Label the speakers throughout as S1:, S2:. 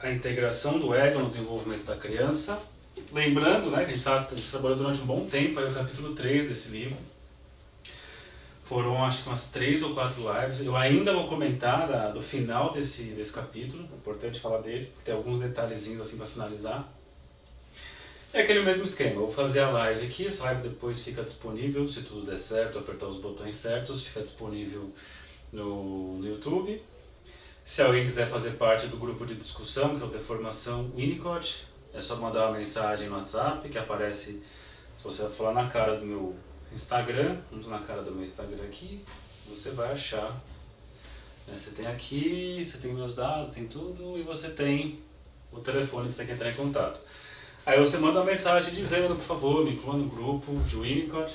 S1: a integração do ego no desenvolvimento da criança. Lembrando, né, que a gente trabalhou durante um bom tempo, aí o capítulo 3 desse livro. Foram acho que umas 3 ou 4 lives. Eu ainda vou comentar do final desse capítulo, é importante falar dele, porque tem alguns detalhezinhos assim para finalizar. É aquele mesmo esquema, eu vou fazer a live aqui, essa live depois fica disponível, se tudo der certo, apertar os botões certos, fica disponível no YouTube. Se alguém quiser fazer parte do grupo de discussão, que é o Deformação Winnicott, é só mandar uma mensagem no WhatsApp, que aparece, se você falar na cara do meu Instagram, vamos na cara do meu Instagram aqui, você vai achar. Você tem aqui, você tem meus dados, tem tudo, e você tem o telefone que você quer entrar em contato. Aí você manda uma mensagem dizendo, por favor, me inclua no grupo de Winnicott,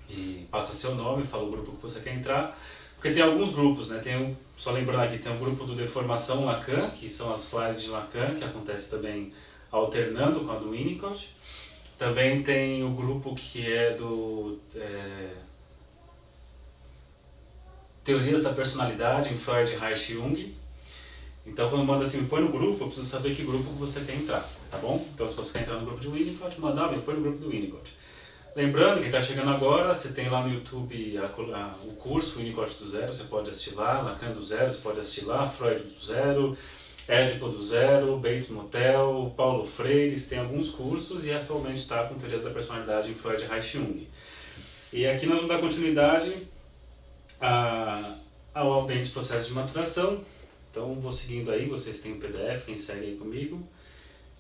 S1: e passa seu nome, fala o grupo que você quer entrar, porque tem alguns grupos, né? Só lembrando aqui, tem um grupo do Deformação Lacan, que são as lives de Lacan, que acontece também alternando com a do Winnicott. Também tem o grupo que é do Teorias da Personalidade em Freud, Reich e Jung. Então quando manda assim, me põe no grupo, eu preciso saber que grupo você quer entrar, tá bom? Então se você quer entrar no grupo de Winnicott, manda, me põe no grupo do Winnicott. Lembrando, quem está chegando agora, você tem lá no YouTube o curso Winnicott do Zero, você pode assistir lá, Lacan do Zero, você pode assistir lá, Freud do Zero, Édipo do Zero, Bates Motel, Paulo Freire, tem alguns cursos e atualmente está com Teorias da Personalidade em Freud, Reich e Jung. E aqui nós vamos dar continuidade ao ambiente de processo de maturação. Então vou seguindo aí, vocês têm o PDF, quem segue aí comigo.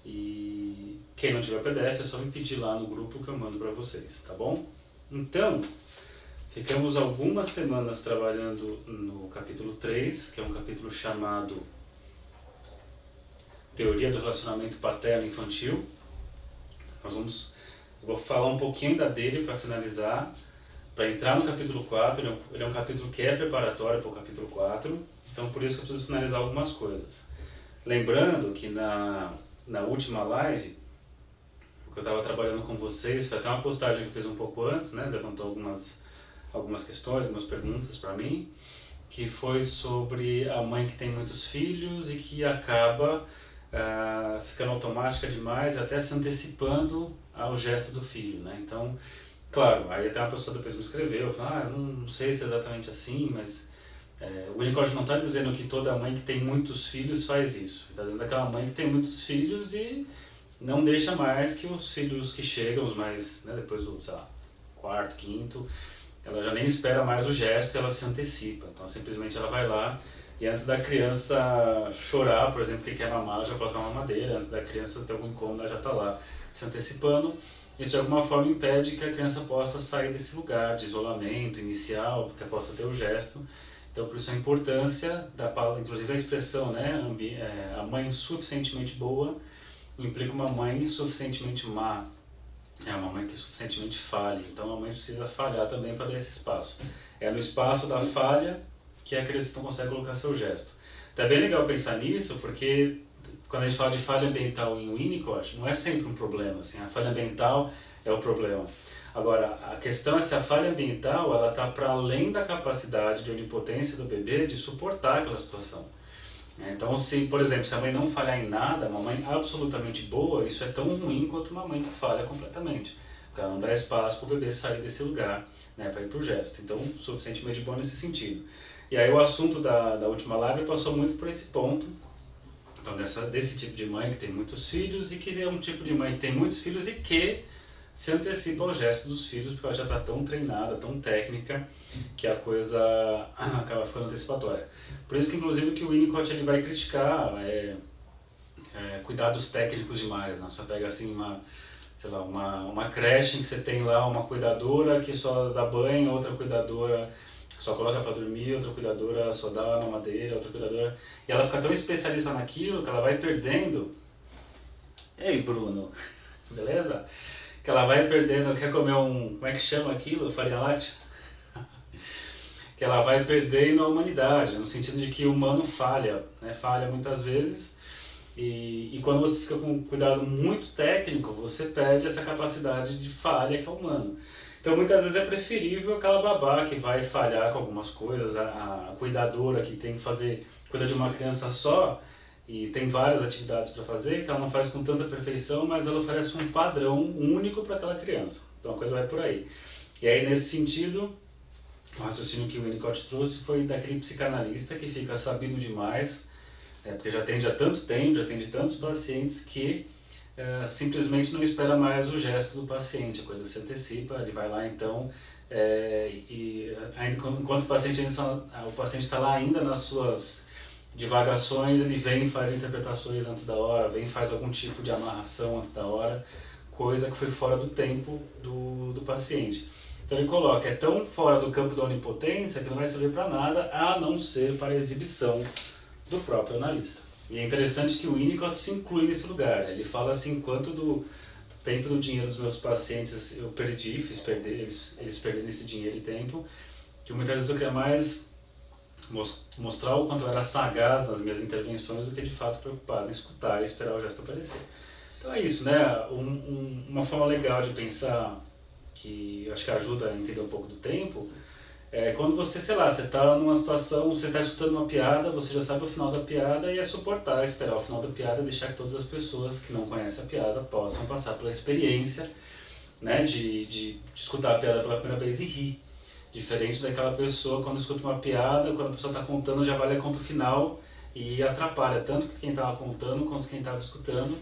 S1: E quem não tiver PDF é só me pedir lá no grupo que eu mando para vocês, tá bom? Então, ficamos algumas semanas trabalhando no capítulo 3, que é um capítulo chamado Teoria do Relacionamento Paterno-Infantil. Eu vou falar um pouquinho ainda dele para finalizar, para entrar no capítulo 4, ele é um capítulo que é preparatório para o capítulo 4, então por isso que eu preciso finalizar algumas coisas. Lembrando que na última live, o que eu estava trabalhando com vocês, foi até uma postagem que eu fiz um pouco antes, né? Levantou algumas questões, algumas perguntas para mim, que foi sobre a mãe que tem muitos filhos e que acaba ficando automática demais, até se antecipando ao gesto do filho, né? Então, claro, aí até uma pessoa depois me escreveu, falou, eu não sei se é exatamente assim, mas o Winnicott não está dizendo que toda mãe que tem muitos filhos faz isso. Está dizendo aquela mãe que tem muitos filhos e não deixa mais que os filhos que chegam, os mais, né, depois do, sei lá, quarto, quinto, ela já nem espera mais o gesto e ela se antecipa. Então simplesmente ela vai lá e antes da criança chorar, por exemplo, que quer mamar, ela já coloca uma mamadeira, antes da criança ter algum incômodo, ela já está lá se antecipando. Isso de alguma forma impede que a criança possa sair desse lugar de isolamento inicial, que possa ter o gesto. Então, por isso a importância da palavra, inclusive a expressão, né, a mãe suficientemente boa implica uma mãe suficientemente má, uma mãe que suficientemente falha. Então, a mãe precisa falhar também para dar esse espaço. É no espaço da falha que a criança não consegue colocar seu gesto. Então, é bem legal pensar nisso, porque quando a gente fala de falha ambiental em Winnicott, não é sempre um problema. Assim, a falha ambiental é o problema. Agora, a questão é se a falha ambiental ela está para além da capacidade de onipotência do bebê de suportar aquela situação. Então, se, por exemplo, se a mãe não falhar em nada, uma mãe absolutamente boa, isso é tão ruim quanto uma mãe que falha completamente. Porque ela não dá espaço para o bebê sair desse lugar, né, para ir para o gesto. Então, suficientemente bom nesse sentido. E aí o assunto da última live passou muito por esse ponto. Então, desse tipo de mãe que tem muitos filhos e que é um tipo de mãe que tem muitos filhos e que se antecipa ao gesto dos filhos, porque ela já está tão treinada, tão técnica, que a coisa acaba ficando antecipatória. Por isso que, inclusive, que o Winnicott ele vai criticar cuidados técnicos demais. Né? Você pega assim uma creche em que você tem lá uma cuidadora que só dá banho, outra cuidadora só coloca para dormir, outra cuidadora só dá mamadeira, outra cuidadora... E ela fica tão especialista naquilo que ela vai perdendo... Ei, Bruno, beleza? Que ela vai perdendo, quer comer como é que chama aquilo? Farinha láctea? Que ela vai perdendo a humanidade, no sentido de que o humano falha, né? Falha muitas vezes, e quando você fica com um cuidado muito técnico, você perde essa capacidade de falha que é humano. Então muitas vezes é preferível aquela babá que vai falhar com algumas coisas, a cuidadora que tem que cuida de uma criança só, e tem várias atividades para fazer, que ela não faz com tanta perfeição, mas ela oferece um padrão único para aquela criança. Então a coisa vai por aí. E aí, nesse sentido, o raciocínio que o Winnicott trouxe foi daquele psicanalista que fica sabido demais, porque já atende há tanto tempo, já atende tantos pacientes que simplesmente não espera mais o gesto do paciente, a coisa se antecipa, ele vai lá então, e ainda, enquanto o paciente está lá ainda nas suas divagações, ele vem e faz interpretações antes da hora, vem e faz algum tipo de amarração antes da hora, coisa que foi fora do tempo do paciente. Então ele coloca, é tão fora do campo da onipotência que não vai servir para nada, a não ser para a exibição do próprio analista. E é interessante que o Winnicott se inclui nesse lugar. Ele fala assim, quanto do tempo e do dinheiro dos meus pacientes eu perdi, fiz perder, eles perderam esse dinheiro e tempo, que muitas vezes eu queria mais mostrar o quanto eu era sagaz nas minhas intervenções do que de fato preocupado em escutar e esperar o gesto aparecer. Então é isso, né? Uma forma legal de pensar, que eu acho que ajuda a entender um pouco do tempo, é quando você, sei lá, você está numa situação, você está escutando uma piada, você já sabe o final da piada e é suportar, esperar o final da piada e deixar que todas as pessoas que não conhecem a piada possam passar pela experiência, né, de escutar a piada pela primeira vez e rir. Diferente daquela pessoa quando escuta uma piada, quando a pessoa está contando, já vale a conta final e atrapalha tanto quem estava contando quanto quem estava escutando,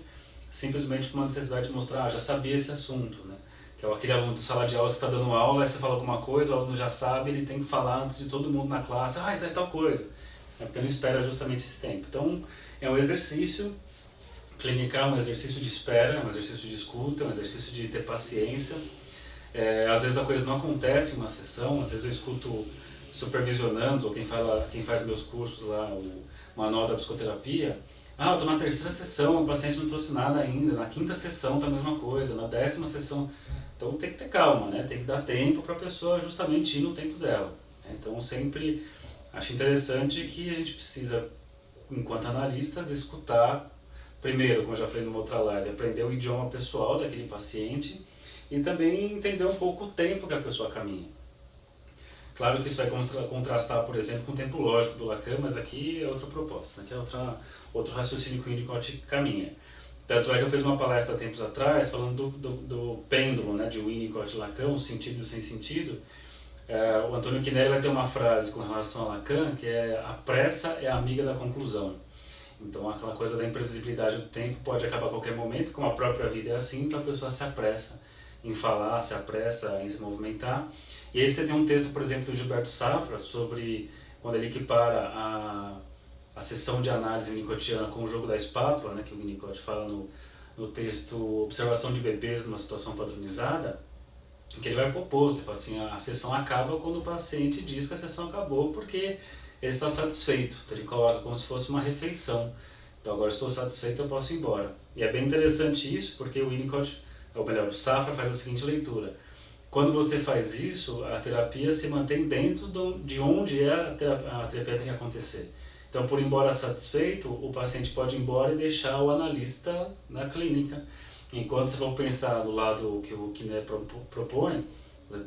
S1: simplesmente por uma necessidade de mostrar, já sabia esse assunto, né? Que é aquele aluno de sala de aula que está dando aula, aí você fala alguma coisa, o aluno já sabe, ele tem que falar antes de todo mundo na classe, tá tal coisa. É porque não espera justamente esse tempo. Então, é um exercício, clinicar é um exercício de espera, é um exercício de escuta, é um exercício de ter paciência. Às vezes a coisa não acontece em uma sessão, às vezes eu escuto supervisionando, ou quem faz meus cursos lá, o manual da psicoterapia, eu estou na terceira sessão, o paciente não trouxe nada ainda, na quinta sessão está a mesma coisa, na 10ª sessão. Então tem que ter calma, né? Tem que dar tempo para a pessoa justamente ir no tempo dela. Então sempre acho interessante que a gente precisa, enquanto analistas, escutar, primeiro, como eu já falei numa outra live, aprender o idioma pessoal daquele paciente e também entender um pouco o tempo que a pessoa caminha. Claro que isso vai contrastar, por exemplo, com o tempo lógico do Lacan, mas aqui é outra proposta, aqui é outro raciocínio que o Winnicott caminha. Tanto é que eu fiz uma palestra há tempos atrás falando do pêndulo, né, de Winnicott e Lacan, o sentido e o sem sentido. O Antônio Quinelli vai ter uma frase com relação a Lacan, que é: a pressa é amiga da conclusão. Então aquela coisa da imprevisibilidade do tempo pode acabar a qualquer momento, como a própria vida é assim, então a pessoa se apressa em falar, se apressa em se movimentar. E aí você tem um texto, por exemplo, do Gilberto Safra, sobre quando ele equipara a sessão de análise winnicottiana com o jogo da espátula, né, que o Winnicott fala no texto Observação de Bebês numa Situação Padronizada, que ele vai pro oposto, ele fala assim, a sessão acaba quando o paciente diz que a sessão acabou porque ele está satisfeito. Então ele coloca como se fosse uma refeição. Então agora estou satisfeito, eu posso ir embora. E é bem interessante isso, porque o Winnicott, ou melhor, o Safra faz a seguinte leitura: quando você faz isso, a terapia se mantém dentro de onde a terapia tem que acontecer. Então, por ir embora satisfeito, o paciente pode ir embora e deixar o analista na clínica. Enquanto você for pensar do lado que o Quiné propõe,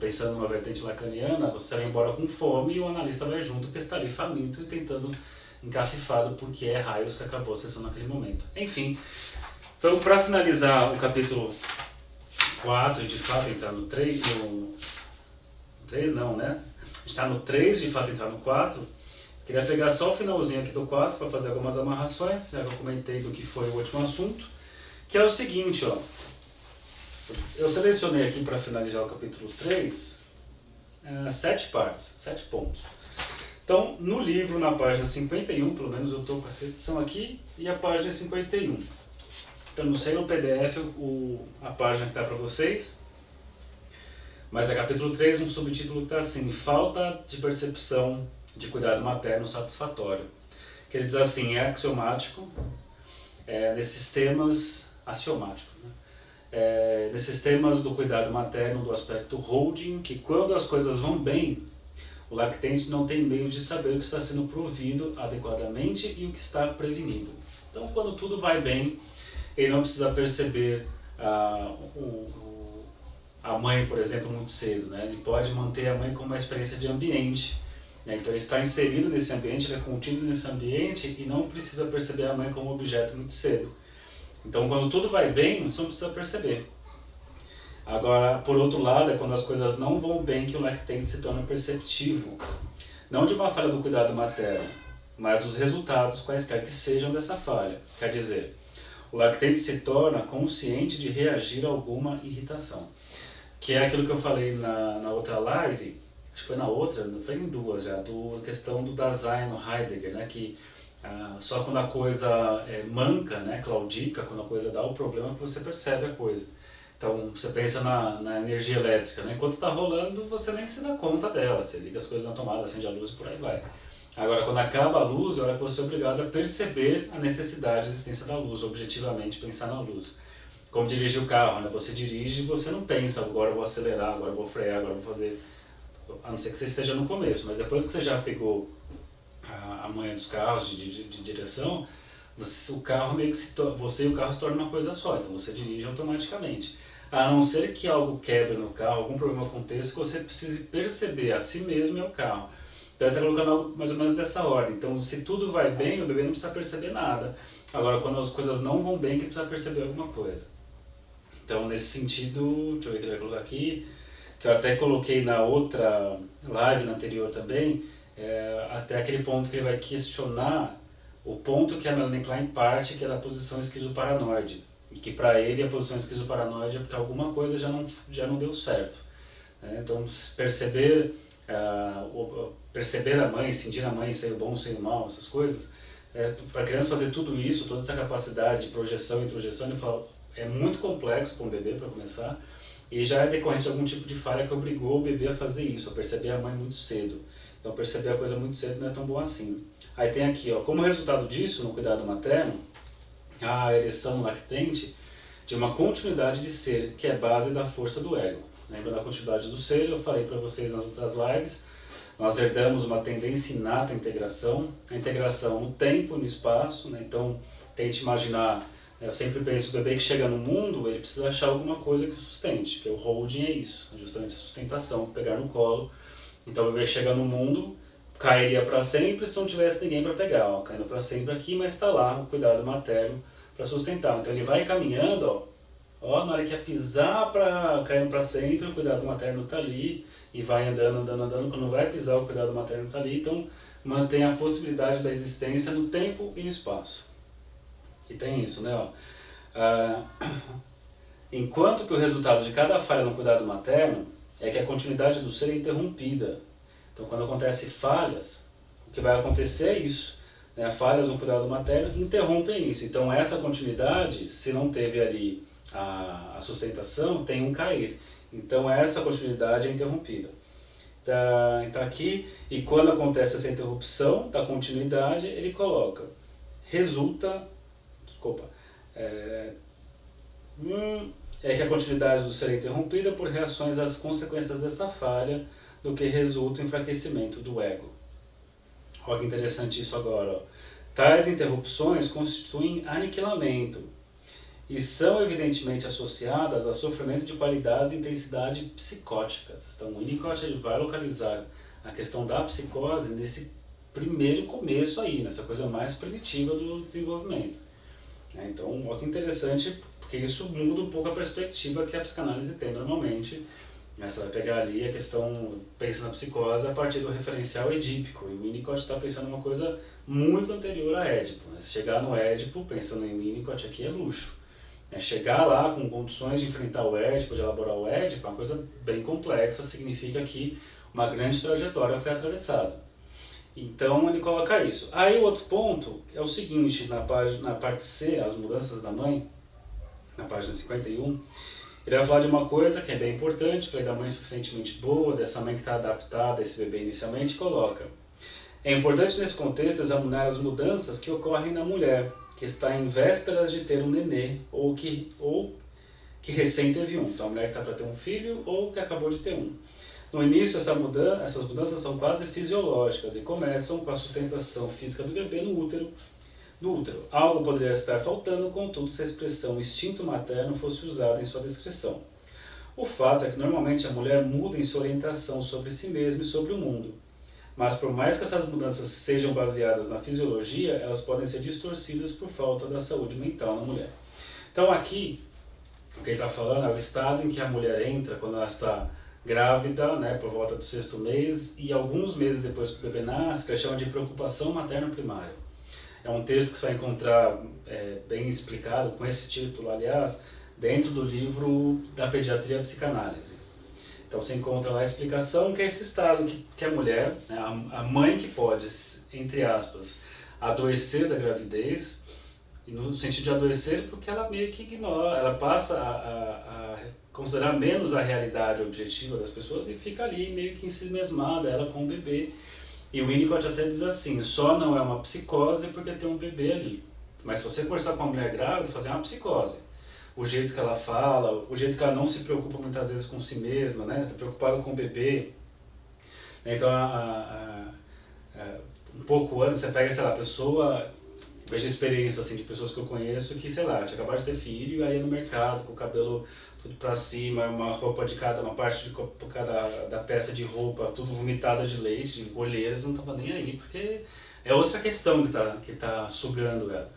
S1: pensando numa vertente lacaniana, você vai embora com fome e o analista vai junto, porque está ali faminto e tentando encafifado porque é raios que acabou a sessão naquele momento. Enfim, então para finalizar o capítulo 4 e de fato entrar no 3, no 3 não, né? Está no 3 de fato entrar no 4. Queria pegar só o finalzinho aqui do 4 para fazer algumas amarrações, já que eu comentei do que foi o último assunto, que é o seguinte, ó. Eu selecionei aqui para finalizar o capítulo 3 7 partes, 7 pontos. Então, no livro, na página 51, pelo menos eu estou com essa edição aqui, e a página 51. Eu não sei no PDF a página que está para vocês, mas é capítulo 3, um subtítulo que está assim: Falta de percepção de cuidado materno satisfatório. Que ele diz assim, é axiomático, nesses temas, axiomático, né? Nesses temas do cuidado materno, do aspecto holding, que quando as coisas vão bem, o lactente não tem meio de saber o que está sendo provido adequadamente e o que está prevenido. Então, quando tudo vai bem, ele não precisa perceber a mãe, por exemplo, muito cedo, né? Ele pode manter a mãe como uma experiência de ambiente, né? Então ele está inserido nesse ambiente, ele é contido nesse ambiente e não precisa perceber a mãe como objeto muito cedo. Então quando tudo vai bem, você não precisa perceber. Agora, por outro lado, é quando as coisas não vão bem que o lactente se torna perceptivo. Não de uma falha do cuidado materno, mas dos resultados quaisquer que sejam dessa falha. Quer dizer, o lactente se torna consciente de reagir a alguma irritação. Que é aquilo que eu falei na outra live, acho que foi na outra, foi em duas já, a questão do Dasein, no Heidegger, né, que só quando a coisa manca, né, claudica, quando a coisa dá o problema, que você percebe a coisa. Então, você pensa na energia elétrica, né? Enquanto está rolando, você nem se dá conta dela. Você liga as coisas na tomada, acende a luz e por aí vai. Agora, quando acaba a luz, é hora que você é obrigado a perceber a necessidade de existência da luz, objetivamente pensar na luz. Como dirigir o carro, né? Você dirige e você não pensa, agora eu vou acelerar, agora eu vou frear, agora eu vou fazer... A não ser que você esteja no começo, mas depois que você já pegou a manha dos carros de direção, o carro meio que você e o carro se tornam uma coisa só, então você dirige automaticamente. A não ser que algo quebre no carro, algum problema aconteça, que você precise perceber a si mesmo e ao carro. Então ele está colocando algo mais ou menos dessa ordem. Então se tudo vai bem, o bebê não precisa perceber nada. Agora quando as coisas não vão bem, que precisa perceber alguma coisa. Então nesse sentido, deixa eu ver o que ele vai colocar aqui, que eu até coloquei na outra live, na anterior também, até aquele ponto que ele vai questionar o ponto que a Melanie Klein parte, que é da posição esquizoparanoide. E que para ele a posição esquizoparanoide é porque alguma coisa já não deu certo. Né? Então perceber a mãe, sentir a mãe, ser o bom, ser o mal, essas coisas, para a criança fazer tudo isso, toda essa capacidade de projeção e introjeção, ele fala, é muito complexo para um bebê, para começar, e já é decorrente de algum tipo de falha que obrigou o bebê a fazer isso, a perceber a mãe muito cedo. Então perceber a coisa muito cedo não é tão bom assim. Aí tem aqui, ó, como resultado disso, no cuidado materno, a ereção lactente de uma continuidade de ser, que é base da força do ego. Lembra da continuidade do ser? Eu falei para vocês nas outras lives, nós herdamos uma tendência inata à integração, a integração no tempo e no espaço, né? Então tente imaginar, eu sempre penso, o bebê que chega no mundo, ele precisa achar alguma coisa que o sustente, que o holding é isso, justamente a sustentação, pegar no colo. Então o bebê chega no mundo, cairia para sempre se não tivesse ninguém para pegar, ó, caindo para sempre aqui, mas está lá o cuidado materno para sustentar. Então ele vai caminhando, ó, na hora que ia pisar para caindo para sempre, o cuidado materno está ali e vai andando, quando vai pisar o cuidado materno está ali, então mantém a possibilidade da existência no tempo e no espaço. E tem isso, né, ó. Enquanto que o resultado de cada falha no cuidado materno é que a continuidade do ser é interrompida. Então, quando acontecem falhas, o que vai acontecer é isso. Né? Falhas no cuidado materno interrompem isso. Então, essa continuidade, se não teve ali a sustentação, tem um cair. Então, essa continuidade é interrompida. Então, aqui, e quando acontece essa interrupção da continuidade, ele coloca, é que a continuidade do ser é interrompida por reações às consequências dessa falha, do que resulta o enfraquecimento do ego. Olha que interessante isso agora. Ó. Tais interrupções constituem aniquilamento e são evidentemente associadas a sofrimento de qualidades e intensidade psicóticas. Então o Winnicott ele vai localizar a questão da psicose nesse primeiro começo aí, nessa coisa mais primitiva do desenvolvimento. Então olha que interessante, porque isso muda um pouco a perspectiva que a psicanálise tem normalmente. Você vai pegar ali a questão, pensa na psicose a partir do referencial edípico, e o Winnicott está pensando em uma coisa muito anterior a Édipo. Né? Se chegar no Édipo, pensando em Winnicott aqui é luxo. Chegar lá com condições de enfrentar o Édipo, de elaborar o Édipo, é uma coisa bem complexa, significa que uma grande trajetória foi atravessada. Então ele coloca isso. Aí o outro ponto é o seguinte, na parte C, as mudanças da mãe, na página 51, ele vai falar de uma coisa que é bem importante, falei da mãe suficientemente boa, dessa mãe que está adaptada a esse bebê inicialmente, coloca. É importante nesse contexto examinar as mudanças que ocorrem na mulher, que está em vésperas de ter um nenê, ou que recém teve um. Então a mulher que está para ter um filho, ou que acabou de ter um. No início, essas mudanças são quase fisiológicas e começam com a sustentação física do bebê no útero. Algo poderia estar faltando, contudo, se a expressão instinto materno fosse usada em sua descrição. O fato é que normalmente a mulher muda em sua orientação sobre si mesma e sobre o mundo. mas por mais que essas mudanças sejam baseadas na fisiologia, elas podem ser distorcidas por falta da saúde mental na mulher. Então aqui, o que ele está falando é o estado em que a mulher entra quando ela está grávida, né, por volta do 6º mês, e alguns meses depois que o bebê nasce, que ele chama de preocupação materna primária. É um texto que você vai encontrar bem explicado, com esse título, aliás, dentro do livro da Pediatria e Psicanálise. Então você encontra lá a explicação que é esse estado que a mulher, né, a mãe que pode, entre aspas, adoecer da gravidez, e no sentido de adoecer porque ela meio que ignora, ela passa a considerar menos a realidade objetiva das pessoas e fica ali meio que ensimesmada, ela com o bebê. E o Winnicott até diz assim, só não é uma psicose porque tem um bebê ali. Mas se você conversar com uma mulher grávida, fazer uma psicose. O jeito que ela fala, o jeito que ela não se preocupa muitas vezes com si mesma, né? Está preocupada com o bebê. Então, um pouco antes, você pega, sei lá, a pessoa, vejo a experiência assim, de pessoas que eu conheço que, sei lá, tinha acabado de ter filho e aí ia no mercado com o cabelo tudo pra cima, uma roupa de cada, uma parte de cada da peça de roupa, tudo vomitada de leite, de olheiras, não tava nem aí, porque é outra questão que tá sugando ela.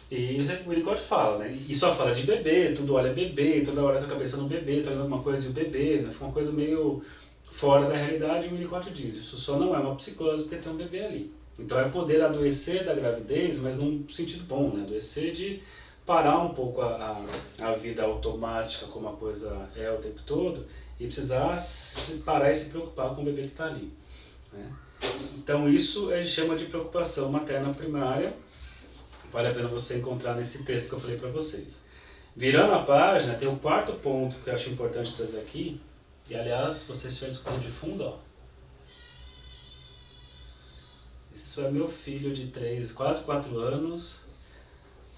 S1: E o Winnicott fala, né? E só fala de bebê, tudo olha bebê, toda hora com a cabeça no bebê, tá olhando alguma coisa e o bebê, né? Fica uma coisa meio fora da realidade, e o Winnicott diz, isso só não é uma psicose porque tem um bebê ali. Então é poder adoecer da gravidez, mas num sentido bom, né? Adoecer de parar um pouco a vida automática, como a coisa é o tempo todo, e precisar parar e se preocupar com o bebê que está ali, né? Então isso a gente chama de preocupação materna primária. Vale a pena você encontrar nesse texto que eu falei para vocês. Virando a página, tem o 4º ponto que eu acho importante trazer aqui. E aliás, se vocês estiverem escutando de fundo, ó. Isso é meu filho de 3, quase 4 anos,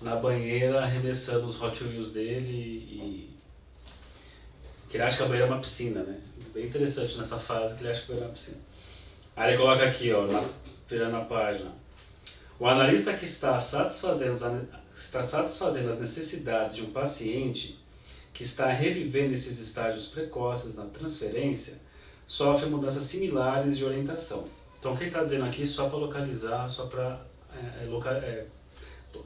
S1: na banheira, arremessando os Hot Wheels dele e... que ele acha que a banheira é uma piscina, né? Bem interessante nessa fase que ele acha que a banheira é uma piscina. Aí ele coloca aqui, ó, virando a página. O analista que está satisfazendo as necessidades de um paciente que está revivendo esses estágios precoces na transferência sofre mudanças similares de orientação. Então o que ele está dizendo aqui, só para localizar, só para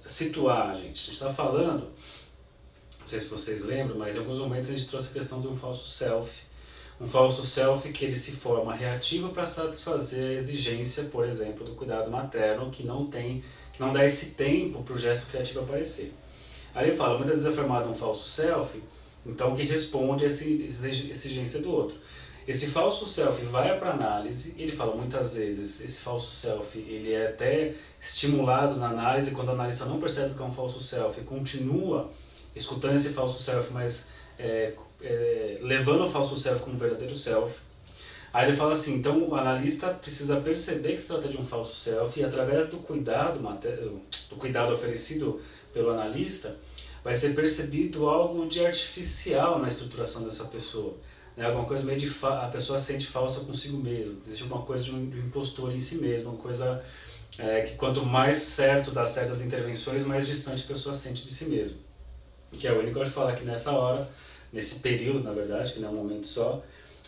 S1: situar, gente. A gente está falando, não sei se vocês lembram, mas em alguns momentos a gente trouxe a questão de um falso self. Um falso self que ele se forma reativo para satisfazer a exigência, por exemplo, do cuidado materno, que não dá esse tempo para o gesto criativo aparecer. Aí ele fala, muitas vezes é formado um falso self, então que responde a essa exigência do outro. Esse falso self vai para análise, ele fala muitas vezes, esse falso self ele é até estimulado na análise, quando a analista não percebe que é um falso self e continua escutando esse falso self, mas levando o falso self como verdadeiro self. Aí ele fala assim, então o analista precisa perceber que se trata de um falso self e através do cuidado oferecido pelo analista, vai ser percebido algo de artificial na estruturação dessa pessoa. Né? Alguma coisa meio de a pessoa sente falsa consigo mesma, existe uma coisa de um impostor em si mesmo, uma coisa que quanto mais certo dá certas intervenções, mais distante a pessoa sente de si mesma. Que é o Winnicott fala que nessa hora, nesse período, na verdade, que não é um momento só,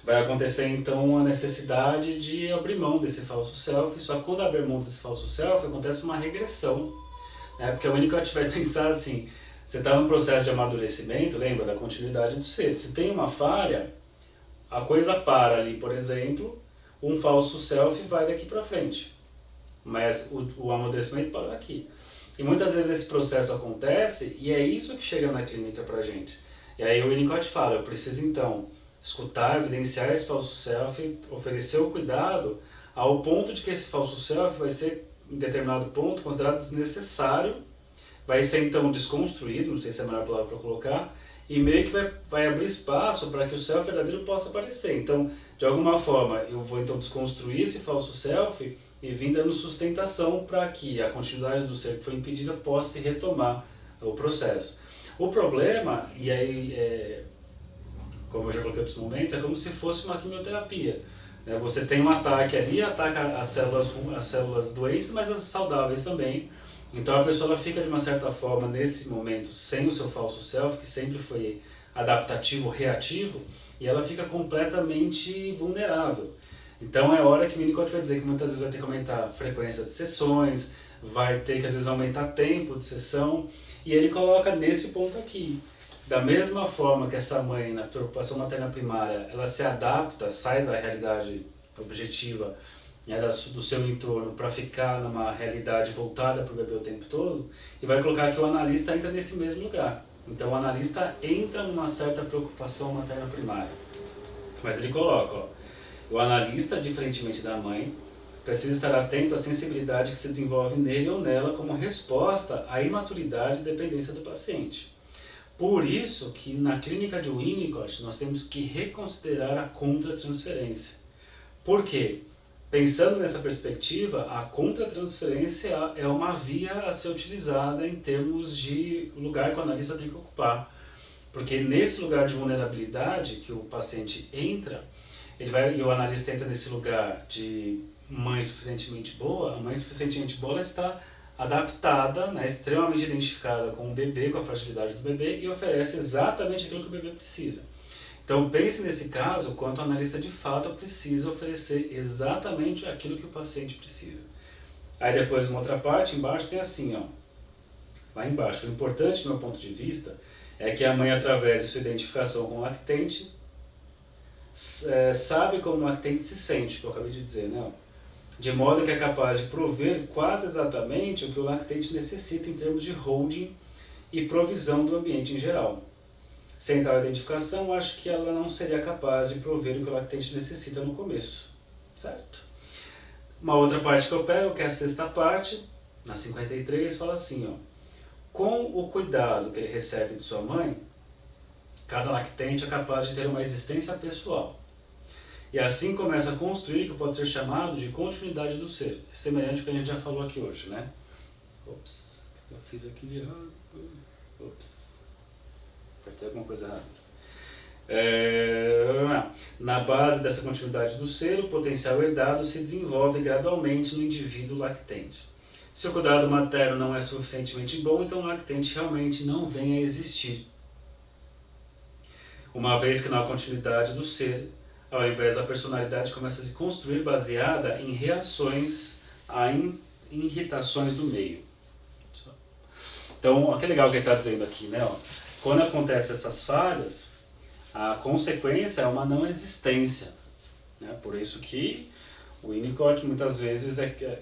S1: vai acontecer então a necessidade de abrir mão desse falso self, só que quando abrir mão desse falso self, acontece uma regressão, né? Porque o Winnicott vai pensar assim, você está num processo de amadurecimento, lembra da continuidade do ser, se tem uma falha, a coisa para ali, por exemplo, um falso self vai daqui para frente, mas o amadurecimento para aqui. E muitas vezes esse processo acontece e é isso que chega na clínica pra gente. E aí o Winnicott fala, eu preciso então escutar, evidenciar esse falso self, oferecer o cuidado ao ponto de que esse falso self vai ser, em determinado ponto, considerado desnecessário, vai ser então desconstruído, não sei se é a melhor palavra para colocar, e meio que vai abrir espaço para que o self verdadeiro possa aparecer. Então, de alguma forma, eu vou então desconstruir esse falso self e vim dando sustentação para que a continuidade do ser que foi impedida possa retomar o processo. O problema, e aí, como eu já coloquei em outros momentos, é como se fosse uma quimioterapia. Né? Você tem um ataque ali, ataca as células doentes, mas as saudáveis também. Então a pessoa ela fica de uma certa forma, nesse momento, sem o seu falso self, que sempre foi adaptativo, reativo, e ela fica completamente vulnerável. Então é hora que o Winnicott vai dizer que muitas vezes vai ter que aumentar a frequência de sessões, vai ter que às vezes aumentar tempo de sessão, e ele coloca nesse ponto aqui. Da mesma forma que essa mãe, na preocupação materna primária, ela se adapta, sai da realidade objetiva, né, do seu entorno, para ficar numa realidade voltada para o bebê o tempo todo, e vai colocar que o analista entra nesse mesmo lugar. Então o analista entra numa certa preocupação materna primária. Mas ele coloca, ó, o analista, diferentemente da mãe, precisa estar atento à sensibilidade que se desenvolve nele ou nela como resposta à imaturidade e dependência do paciente. Por isso que na clínica de Winnicott nós temos que reconsiderar a contratransferência. Por quê? Pensando nessa perspectiva, a contratransferência é uma via a ser utilizada em termos de lugar que o analista tem que ocupar. Porque nesse lugar de vulnerabilidade que o paciente entra, e o analista entra nesse lugar de mãe suficientemente boa, a mãe suficientemente boa ela está adaptada, né, extremamente identificada com o bebê, com a fragilidade do bebê, e oferece exatamente aquilo que o bebê precisa. Então pense nesse caso, quanto o analista de fato precisa oferecer exatamente aquilo que o paciente precisa. Aí depois, uma outra parte, embaixo tem assim, ó, lá embaixo, o importante, do meu ponto de vista, é que a mãe, através de sua identificação com o lactente, sabe como o lactente se sente, que eu acabei de dizer, né? De modo que é capaz de prover quase exatamente o que o lactente necessita em termos de holding e provisão do ambiente em geral. Sem tal identificação, acho que ela não seria capaz de prover o que o lactente necessita no começo, certo? Uma outra parte que eu pego, que é a sexta parte, na 53, fala assim, ó, com o cuidado que ele recebe de sua mãe, cada lactente é capaz de ter uma existência pessoal. E assim começa a construir o que pode ser chamado de continuidade do ser, semelhante ao que a gente já falou aqui hoje, né? Ops, eu fiz aqui de errado. Ops, apertei alguma coisa errada. Na base dessa continuidade do ser, o potencial herdado se desenvolve gradualmente no indivíduo lactente. Se o cuidado materno não é suficientemente bom, então o lactente realmente não vem a existir. Uma vez que não há continuidade do ser, ao invés da personalidade começa a se construir baseada em reações a irritações do meio. Então, olha que legal o que ele está dizendo aqui, né? Quando acontecem essas falhas, a consequência é uma não existência, né? Por isso que o Winnicott muitas vezes é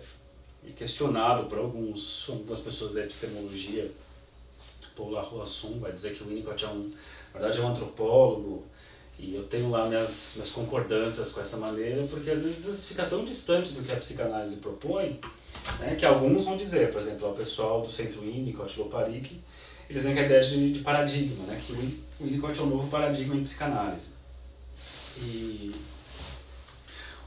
S1: questionado por algumas pessoas da epistemologia. Paul Larousson vai dizer que o Winnicott na verdade é um antropólogo, e eu tenho lá minhas concordâncias com essa maneira, porque às vezes fica tão distante do que a psicanálise propõe, né, que alguns vão dizer, por exemplo, o pessoal do Centro Winnicott, Loparic, eles vêm com a ideia de paradigma, né, que o Winnicott é um novo paradigma em psicanálise. E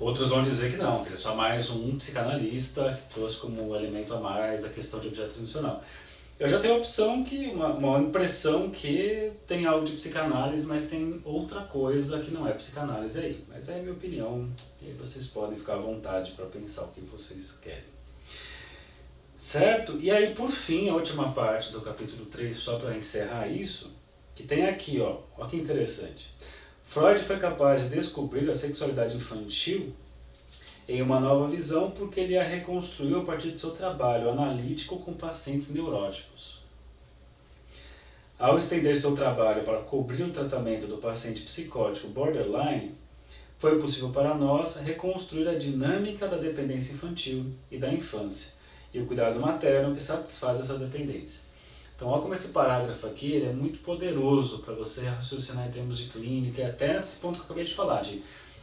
S1: outros vão dizer que não, que ele é só mais um psicanalista que trouxe como elemento a mais a questão de objeto intencional. Eu já tenho a opção uma impressão que tem algo de psicanálise, mas tem outra coisa que não é psicanálise aí. Mas é a minha opinião, e aí vocês podem ficar à vontade para pensar o que vocês querem. Certo? E aí, por fim, a última parte do capítulo 3, só para encerrar isso, que tem aqui, ó, olha que interessante. Freud foi capaz de descobrir a sexualidade infantil em uma nova visão porque ele a reconstruiu a partir de seu trabalho analítico com pacientes neuróticos. Ao estender seu trabalho para cobrir o tratamento do paciente psicótico borderline, foi possível para nós reconstruir a dinâmica da dependência infantil e da infância, e o cuidado materno que satisfaz essa dependência. Então, olha como esse parágrafo aqui ele é muito poderoso para você raciocinar em termos de clínica, até esse ponto que eu acabei de falar,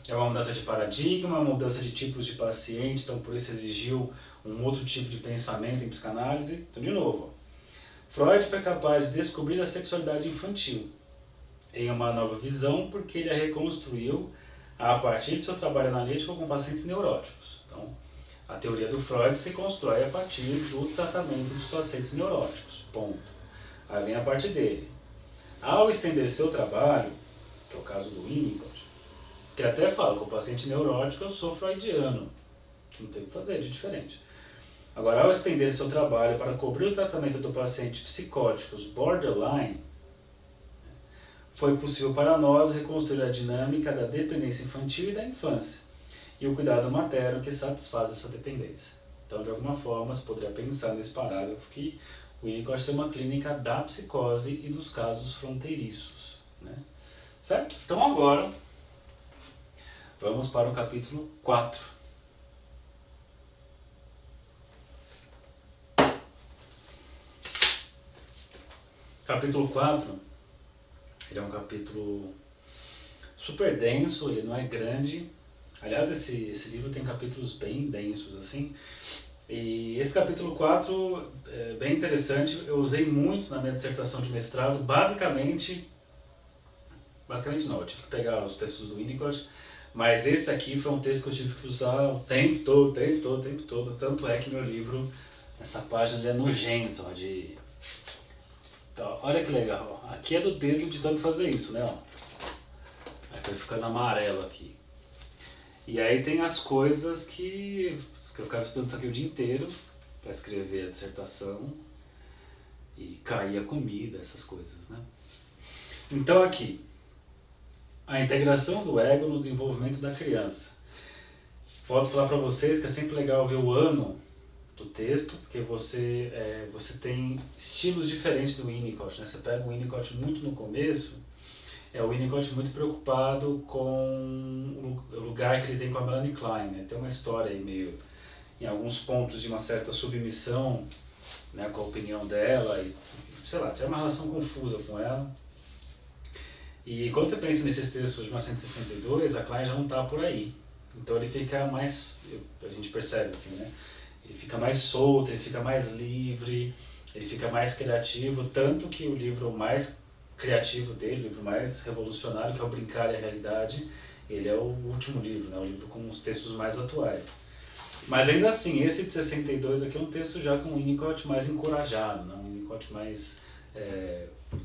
S1: é uma mudança de paradigma, uma mudança de tipos de paciente, então por isso exigiu um outro tipo de pensamento em psicanálise. Então, de novo, Freud foi capaz de descobrir a sexualidade infantil em uma nova visão porque ele a reconstruiu a partir de seu trabalho analítico com pacientes neuróticos. Então, a teoria do Freud se constrói a partir do tratamento dos pacientes neuróticos, ponto. Aí vem a parte dele. Ao estender seu trabalho, que é o caso do Winnicott, que ele até fala que o paciente neurótico eu sou freudiano, que não tem o que fazer de diferente. Agora, ao estender seu trabalho para cobrir o tratamento do paciente psicóticos borderline, foi possível para nós reconstruir a dinâmica da dependência infantil e da infância, e o cuidado materno que satisfaz essa dependência. Então, de alguma forma, você poderia pensar nesse parágrafo que o Winnicott tem uma clínica da psicose e dos casos fronteiriços, né? Certo? Então agora, vamos para o capítulo 4. Capítulo 4, ele é um capítulo super denso, ele não é grande. Aliás, esse livro tem capítulos bem densos, assim. E esse capítulo 4 é bem interessante, eu usei muito na minha dissertação de mestrado, basicamente não, eu tive que pegar os textos do Winnicott, mas esse aqui foi um texto que eu tive que usar o tempo todo, tanto é que meu livro, nessa página, ele é nojento, ó, olha que legal, aqui é do dedo de tanto fazer isso, né, ó. Aí foi ficando amarelo aqui. E aí tem as coisas que eu ficava estudando isso aqui o dia inteiro para escrever a dissertação e caía comida, essas coisas, né? Então aqui, a integração do ego no desenvolvimento da criança. Posso falar para vocês que é sempre legal ver o ano do texto, porque você tem estilos diferentes do Winnicott, né? Você pega o Winnicott muito no começo, o Winnicott muito preocupado com o lugar que ele tem com a Melanie Klein, né? Tem uma história aí meio, em alguns pontos, de uma certa submissão, né, com a opinião dela, e sei lá, tem uma relação confusa com ela. E quando você pensa nesses textos de 1962, a Klein já não está por aí. Então ele fica mais, a gente percebe assim, né? Ele fica mais solto, ele fica mais livre, ele fica mais criativo, tanto que o livro mais criativo dele, o livro mais revolucionário, que é o Brincar e a Realidade, ele é o último livro, né? O livro com os textos mais atuais. Mas ainda assim, esse de 62 aqui é um texto já com um Winnicott mais encorajado, né? Um Winnicott mais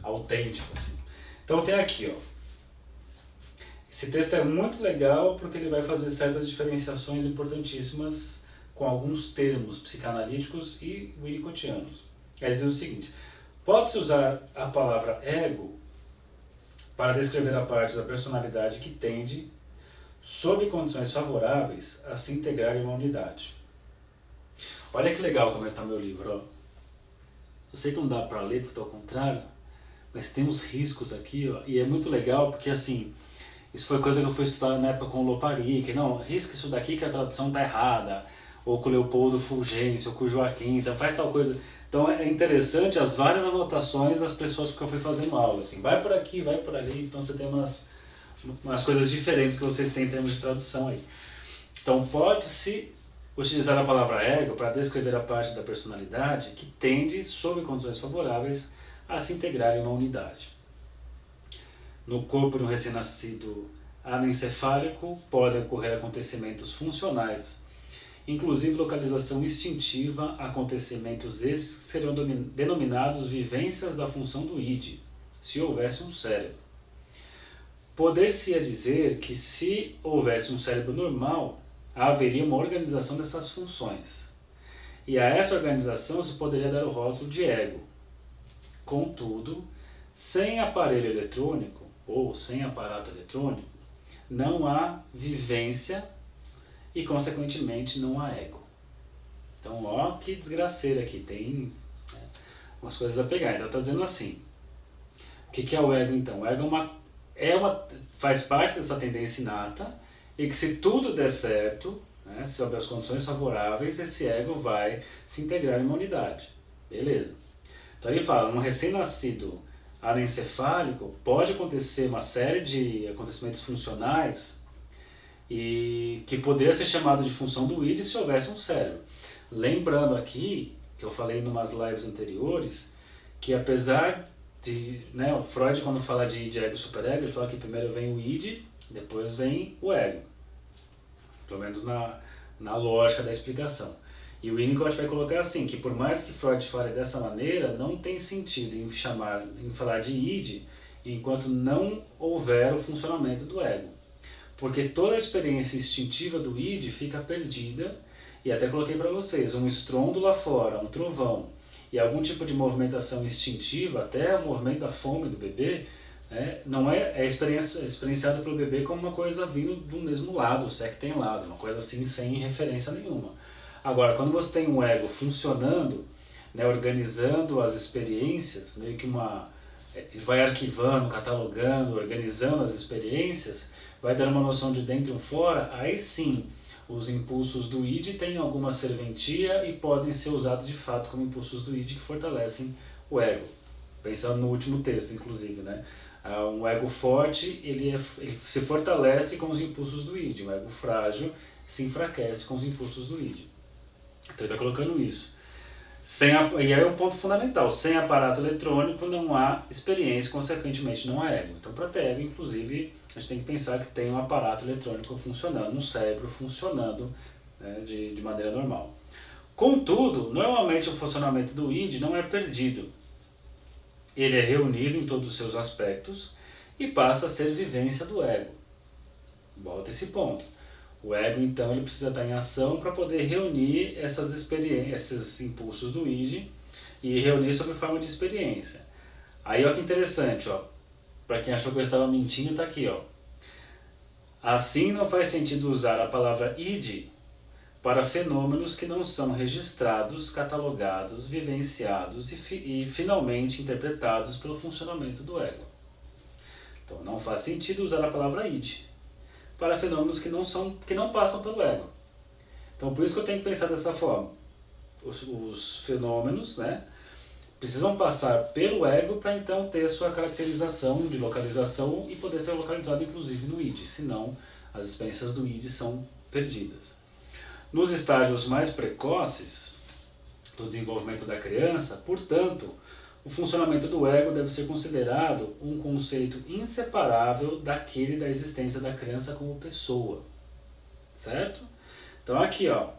S1: autêntico, assim. Então tem aqui, ó. Esse texto é muito legal porque ele vai fazer certas diferenciações importantíssimas com alguns termos psicanalíticos e winnicottianos. Ele diz o seguinte: pode-se usar a palavra ego para descrever a parte da personalidade que tende, sob condições favoráveis, a se integrar em uma unidade. Olha que legal como é que está meu livro, ó. Eu sei que não dá para ler porque estou ao contrário, mas tem uns riscos aqui, ó, e é muito legal porque, assim, isso foi coisa que eu fui estudar na época com o Lopari, que não, risca isso daqui que a tradução está errada, ou com o Leopoldo Fulgêncio, ou com o Joaquim, então faz tal coisa. Então é interessante as várias anotações das pessoas que eu fui fazendo aula, assim, vai por aqui, vai por ali, então você tem umas coisas diferentes que vocês têm em termos de tradução aí. Então pode-se utilizar a palavra ego para descrever a parte da personalidade que tende, sob condições favoráveis, a se integrar em uma unidade. No corpo de um recém-nascido anencefálico podem ocorrer acontecimentos funcionais, inclusive localização instintiva, acontecimentos esses que seriam denominados vivências da função do id, se houvesse um cérebro. Poder-se-ia dizer que se houvesse um cérebro normal, haveria uma organização dessas funções, e a essa organização se poderia dar o rótulo de ego. Contudo, sem aparelho eletrônico, ou sem aparato eletrônico, não há vivência e, consequentemente, não há ego. Então, ó, que desgraceira aqui, tem umas coisas a pegar. Então, está dizendo assim, o que é o ego, então? O ego faz parte dessa tendência inata, e que se tudo der certo, né, sob as condições favoráveis, esse ego vai se integrar em uma unidade. Beleza. Então ele fala, um recém-nascido anencefálico pode acontecer uma série de acontecimentos funcionais e que poderia ser chamado de função do id se houvesse um cérebro. Lembrando aqui, que eu falei em umas lives anteriores, que apesar de, né, o Freud, quando fala de id, ego e superego, ele fala que primeiro vem o id, depois vem o ego. Pelo menos na lógica da explicação. E o Winnicott vai colocar assim, que por mais que Freud fale dessa maneira, não tem sentido em falar de id enquanto não houver o funcionamento do ego. Porque toda a experiência instintiva do id fica perdida, e até coloquei para vocês, um estrondo lá fora, um trovão, e algum tipo de movimentação instintiva, até o movimento da fome do bebê, não é experienciado pelo bebê como uma coisa vindo do mesmo lado, se é que tem lado, uma coisa assim sem referência nenhuma. Agora, quando você tem um ego funcionando, né, organizando as experiências, meio que ele vai arquivando, catalogando, organizando as experiências, vai dando uma noção de dentro e fora, aí sim os impulsos do id têm alguma serventia e podem ser usados de fato como impulsos do id que fortalecem o ego. Pensando no último texto, inclusive, né? Um ego forte, ele se fortalece com os impulsos do id. Um ego frágil se enfraquece com os impulsos do id. Então ele está colocando isso. E aí é um ponto fundamental. Sem aparato eletrônico não há experiência, consequentemente não há ego. Então para ter ego, inclusive, a gente tem que pensar que tem um aparato eletrônico funcionando, um cérebro funcionando, né, de maneira normal. Contudo, normalmente o funcionamento do id não é perdido. Ele é reunido em todos os seus aspectos e passa a ser vivência do ego. Volta esse ponto. O ego, então, ele precisa estar em ação para poder reunir essas experiências, esses impulsos do id e reunir sob forma de experiência. Aí, olha que interessante, ó. Para quem achou que eu estava mentindo, está aqui, ó. Assim, não faz sentido usar a palavra id para fenômenos que não são registrados, catalogados, vivenciados e finalmente interpretados pelo funcionamento do ego. Então, não faz sentido usar a palavra id para fenômenos que não passam pelo ego. Então, por isso que eu tenho que pensar dessa forma. Os fenômenos, né, precisam passar pelo ego para então ter sua caracterização de localização e poder ser localizado inclusive no id, senão as experiências do id são perdidas. Nos estágios mais precoces do desenvolvimento da criança, portanto, o funcionamento do ego deve ser considerado um conceito inseparável daquele da existência da criança como pessoa. Certo? Então aqui, ó.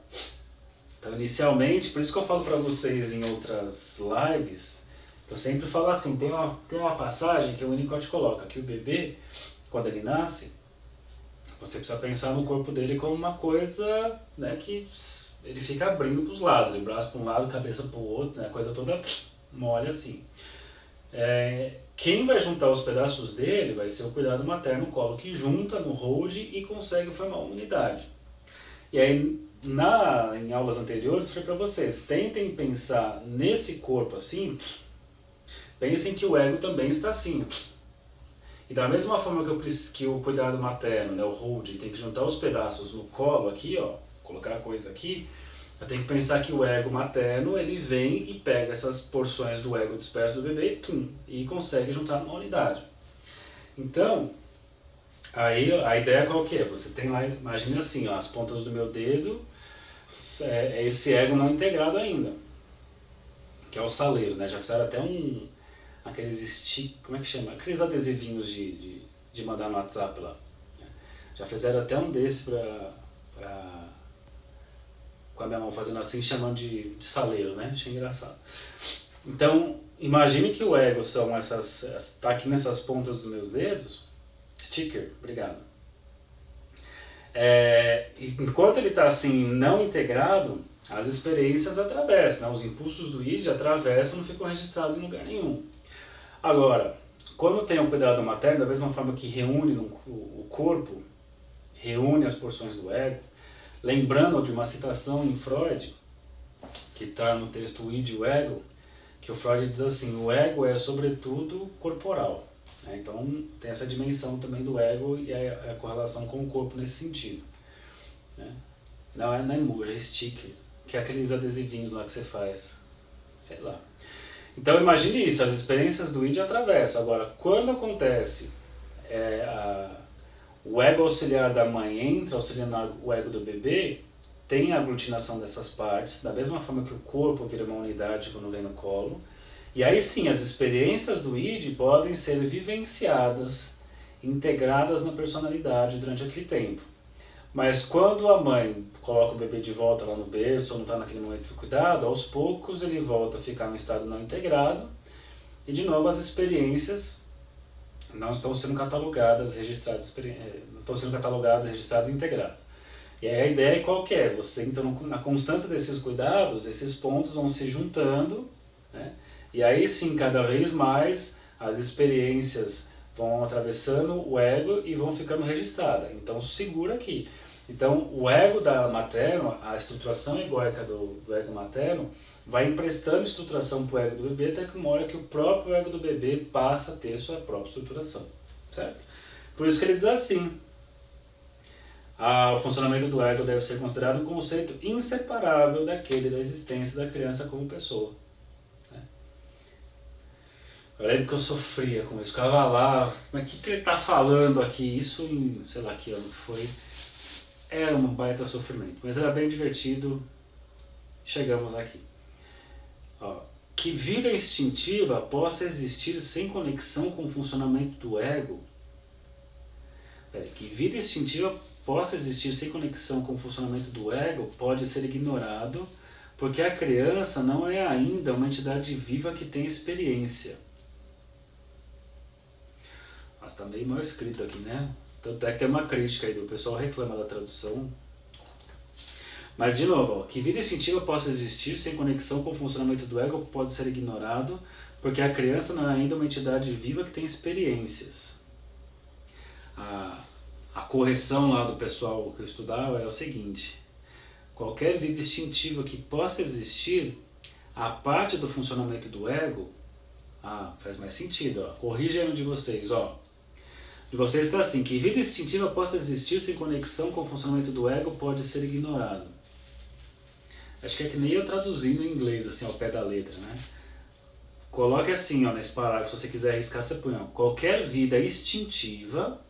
S1: Então inicialmente, por isso que eu falo para vocês em outras lives, eu sempre falo assim, tem uma passagem que o Winnicott coloca, que o bebê, quando ele nasce, você precisa pensar no corpo dele como uma coisa, né, que ele fica abrindo para os lados, ele braço para um lado, cabeça para o outro, né, a coisa toda mole assim. Quem vai juntar os pedaços dele vai ser o cuidado materno, o colo que junta no hold e consegue formar uma unidade. E aí, em aulas anteriores, foi para vocês, tentem pensar nesse corpo assim, pensem que o ego também está assim. E da mesma forma que o cuidado materno, né, o hold, tem que juntar os pedaços no colo aqui, ó, colocar a coisa aqui, eu tenho que pensar que o ego materno, ele vem e pega essas porções do ego disperso do bebê e consegue juntar numa unidade. Então, aí a ideia qual que é? Você tem lá, imagina assim, ó, as pontas do meu dedo, é esse ego não integrado ainda, que é o saleiro, né? Já fizeram até aqueles como é que chama? Aqueles adesivinhos de mandar no WhatsApp lá. Já fizeram até um desse com a minha mão fazendo assim, chamando de saleiro, né? Achei engraçado. Então, imagine que o ego são tá aqui nessas pontas dos meus dedos, sticker, obrigado. Enquanto ele está assim, não integrado, as experiências atravessam, né? Os impulsos do id atravessam e não ficam registrados em lugar nenhum. Agora, quando tem o cuidado materno, da mesma forma que reúne o corpo, reúne as porções do ego, lembrando de uma citação em Freud, que está no texto O Id e o Ego, que o Freud diz assim, o ego é sobretudo corporal. Né? Então tem essa dimensão também do ego e a correlação com o corpo nesse sentido. Né? Não é emoji, é sticker, que é aqueles adesivinhos lá que você faz, sei lá. Então imagine isso, as experiências do id atravessam. Agora, quando acontece o ego auxiliar da mãe entra auxiliando o ego do bebê, tem a aglutinação dessas partes, da mesma forma que o corpo vira uma unidade quando vem no colo. E aí sim, as experiências do id podem ser vivenciadas, integradas na personalidade durante aquele tempo. Mas quando a mãe coloca o bebê de volta lá no berço, ou não está naquele momento do cuidado, aos poucos ele volta a ficar no estado não integrado, e de novo as experiências não estão sendo catalogadas, registradas e integradas. E aí a ideia é qual que é? Você, então, na constância desses cuidados, esses pontos vão se juntando, né? E aí sim, cada vez mais, as experiências vão atravessando o ego e vão ficando registradas. Então segura aqui. Então o ego da materno, a estruturação egóica do ego materno, vai emprestando estruturação para o ego do bebê até que uma hora que o próprio ego do bebê passa a ter sua própria estruturação. Certo? Por isso que ele diz assim, o funcionamento do ego deve ser considerado um conceito inseparável daquele da existência da criança como pessoa. Eu lembro que eu sofria com isso, ficava lá, mas o que ele está falando aqui? Isso em, sei lá que ano que foi, era um baita sofrimento, mas era bem divertido, chegamos aqui. Ó, que vida instintiva possa existir sem conexão com o funcionamento do ego. Que vida instintiva possa existir sem conexão com o funcionamento do ego pode ser ignorado, porque a criança não é ainda uma entidade viva que tem experiência. Mas está meio mal escrito aqui, né? Tanto é que tem uma crítica aí, o pessoal reclama da tradução. Mas de novo, ó, que vida instintiva possa existir sem conexão com o funcionamento do ego pode ser ignorado, porque a criança não é ainda uma entidade viva que tem experiências. A correção lá do pessoal que eu estudava era o seguinte: qualquer vida instintiva que possa existir, a parte do funcionamento do ego, faz mais sentido, ó. Corrija aí um de vocês, ó. De vocês está assim, que vida instintiva possa existir sem conexão com o funcionamento do ego pode ser ignorado. Acho que é que nem eu traduzindo em inglês, assim, ao pé da letra, né? Coloque assim, ó, nesse parágrafo, se você quiser arriscar, você põe, ó, qualquer vida instintiva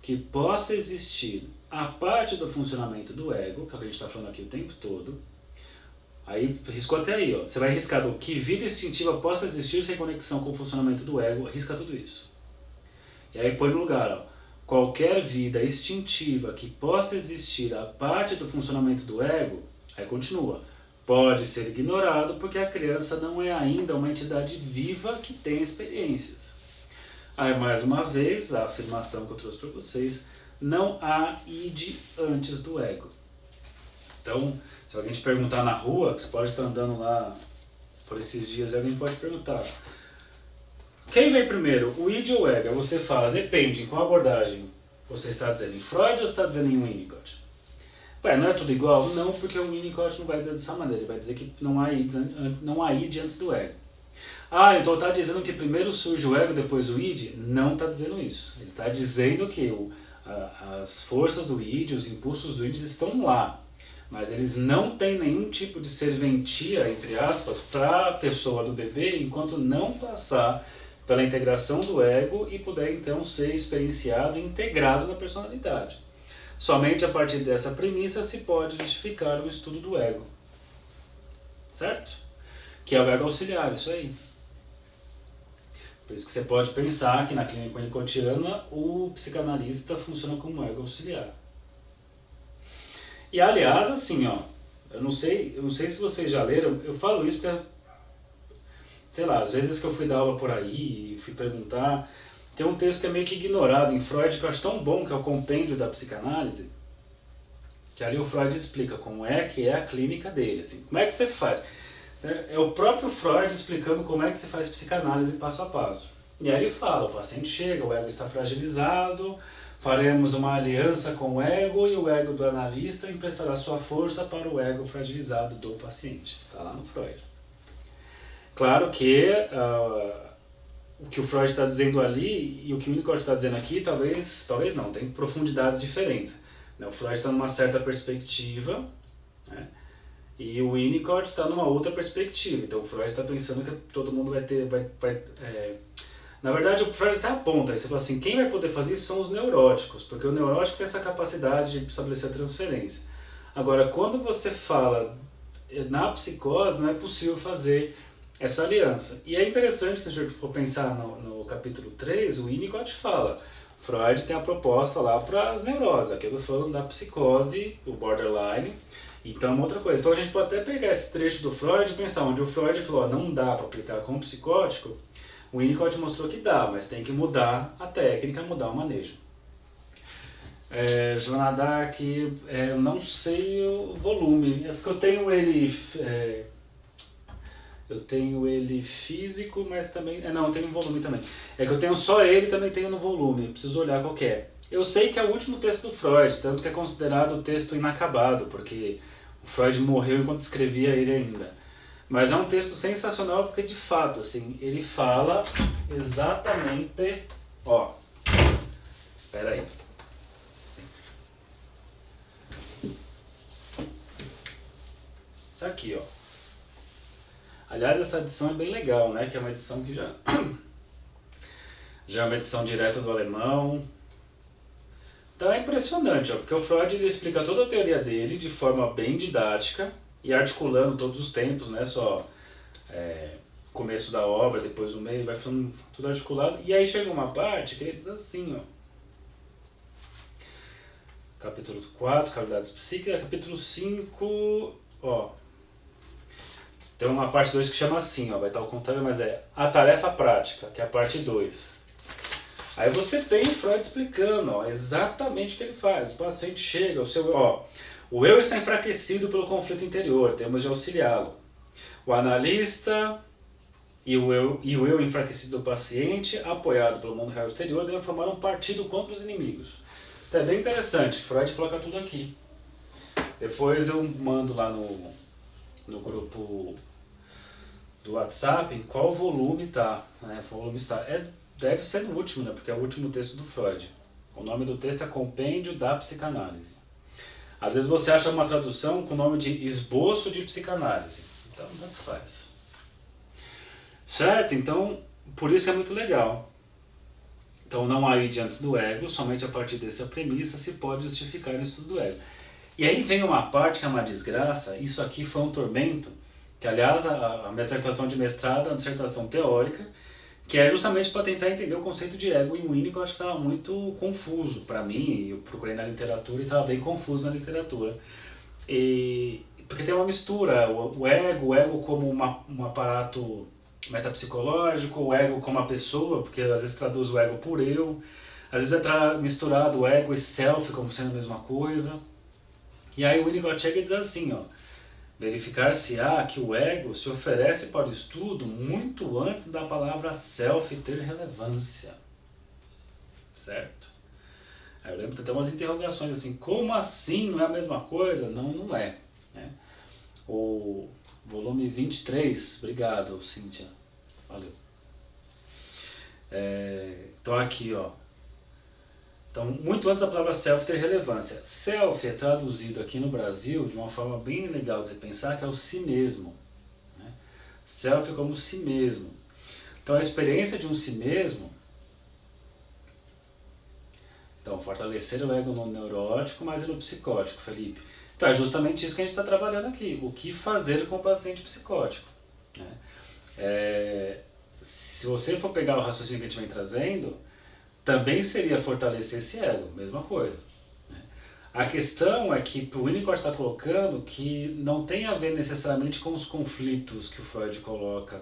S1: que possa existir a parte do funcionamento do ego, que é o que a gente está falando aqui o tempo todo. Aí, riscou até aí, ó. Você vai riscar do que vida instintiva possa existir sem conexão com o funcionamento do ego, risca tudo isso. E aí põe no lugar, ó, qualquer vida instintiva que possa existir a parte do funcionamento do ego, aí continua, pode ser ignorado porque a criança não é ainda uma entidade viva que tem experiências. Aí mais uma vez, a afirmação que eu trouxe para vocês, não há id antes do ego. Então, se alguém te perguntar na rua, que você pode estar andando lá por esses dias, alguém pode perguntar, quem vem primeiro, o id ou o ego? Aí você fala, depende, em qual abordagem você está dizendo, em Freud ou está dizendo em Winnicott? Não é tudo igual? Não, porque o Winnicott não vai dizer dessa maneira, ele vai dizer que não há id antes do ego. Então está dizendo que primeiro surge o ego, depois o id? Não está dizendo isso. Ele está dizendo que as forças do id, os impulsos do id estão lá, mas eles não têm nenhum tipo de serventia, entre aspas, para a pessoa do bebê, enquanto não passar pela integração do ego e puder então ser experienciado e integrado na personalidade. Somente a partir dessa premissa se pode justificar o estudo do ego. Certo? Que é o ego auxiliar, isso aí. Por isso que você pode pensar que na clínica winnicottiana o psicanalista funciona como ego auxiliar. E aliás, assim, ó, eu não sei se vocês já leram, eu falo isso porque, sei lá, às vezes que eu fui dar aula por aí e fui perguntar, tem um texto que é meio que ignorado em Freud, que eu acho tão bom, que é o Compêndio da Psicanálise, que ali o Freud explica como é que é a clínica dele, assim, como é que você faz. É o próprio Freud explicando como é que se faz psicanálise passo a passo. E aí ele fala, o paciente chega, o ego está fragilizado, faremos uma aliança com o ego e o ego do analista emprestará sua força para o ego fragilizado do paciente. Está lá no Freud. Claro que o que o Freud está dizendo ali e o que o Winnicott está dizendo aqui, talvez não, tem profundidades diferentes. O Freud está numa certa perspectiva, né? E o Winnicott está numa outra perspectiva. Então o Freud está pensando que todo mundo vai ter... Na verdade, o Freud até aponta, aí você fala assim, quem vai poder fazer isso são os neuróticos, porque o neurótico tem essa capacidade de estabelecer a transferência. Agora, quando você fala na psicose, não é possível fazer essa aliança. E é interessante, se a gente for pensar no capítulo 3, o Winnicott fala, Freud tem a proposta lá para as neuroses, aqui eu estou falando da psicose, o borderline, então é uma outra coisa. Então a gente pode até pegar esse trecho do Freud e pensar, onde o Freud falou, não dá para aplicar com psicótico, o Winnicott mostrou que dá, mas tem que mudar a técnica, mudar o manejo. Joana aqui, eu não sei o volume, é porque eu tenho ele... Eu tenho ele físico, mas também... não, eu tenho um volume também. É que eu tenho só ele e também tenho no volume. Eu preciso olhar qual que é. Eu sei que é o último texto do Freud, tanto que é considerado o texto inacabado, porque o Freud morreu enquanto escrevia ele ainda. Mas é um texto sensacional porque, de fato, assim, ele fala exatamente... Ó, espera aí. Isso aqui, ó. Aliás, essa edição é bem legal, né? Que é uma edição que já é uma edição direto do alemão. Então é impressionante, ó, porque o Freud ele explica toda a teoria dele de forma bem didática e articulando todos os tempos, né? Só começo da obra, depois o meio, vai falando tudo articulado. E aí chega uma parte que ele diz assim, ó. Capítulo 4, Cavidades Psíquicas, capítulo 5, ó. Tem uma parte 2 que chama assim, ó, vai estar ao contrário, mas é a tarefa prática, que é a parte 2. Aí você tem o Freud explicando, ó, exatamente o que ele faz. O paciente chega, o eu está enfraquecido pelo conflito interior, temos de auxiliá-lo. O analista e o eu enfraquecido do paciente, apoiado pelo mundo real exterior, devem formar um partido contra os inimigos. Então é bem interessante, Freud coloca tudo aqui. Depois eu mando lá no grupo do WhatsApp em qual volume tá, né? O volume está. Deve ser o último, né? Porque é o último texto do Freud. O nome do texto é Compêndio da Psicanálise. Às vezes você acha uma tradução com o nome de Esboço de Psicanálise. Então, tanto faz. Certo? Então, por isso é muito legal. Então, não há id antes do ego, somente a partir dessa premissa se pode justificar o estudo do ego. E aí vem uma parte que é uma desgraça, isso aqui foi um tormento, que aliás a minha dissertação de mestrado é uma dissertação teórica, que é justamente para tentar entender o conceito de ego em Winnicott, que estava muito confuso para mim, eu procurei na literatura e estava bem confuso na literatura. Porque tem uma mistura, o ego como um aparato metapsicológico, o ego como a pessoa, porque às vezes traduz o ego por eu, às vezes é misturado o ego e self como sendo a mesma coisa. E aí o Winnicott chega e diz assim, ó, verificar-se-á que o ego se oferece para o estudo muito antes da palavra self ter relevância. Certo? Aí eu lembro que tem umas interrogações assim, como assim não é a mesma coisa? Não, não é. Né? O volume 23, obrigado, Cíntia. Valeu. Então aqui, ó. Então, muito antes da palavra self ter relevância. Self é traduzido aqui no Brasil de uma forma bem legal de você pensar, que é o si mesmo. Né? Self como si mesmo. Então, a experiência de um si mesmo, então, fortalecer o ego no neurótico, mas e no psicótico, Felipe. Então, é justamente isso que a gente está trabalhando aqui. O que fazer com o paciente psicótico. Né? Se você for pegar o raciocínio que a gente vem trazendo, também seria fortalecer esse ego, mesma coisa. Né? A questão é que o Winnicott está colocando que não tem a ver necessariamente com os conflitos que o Freud coloca,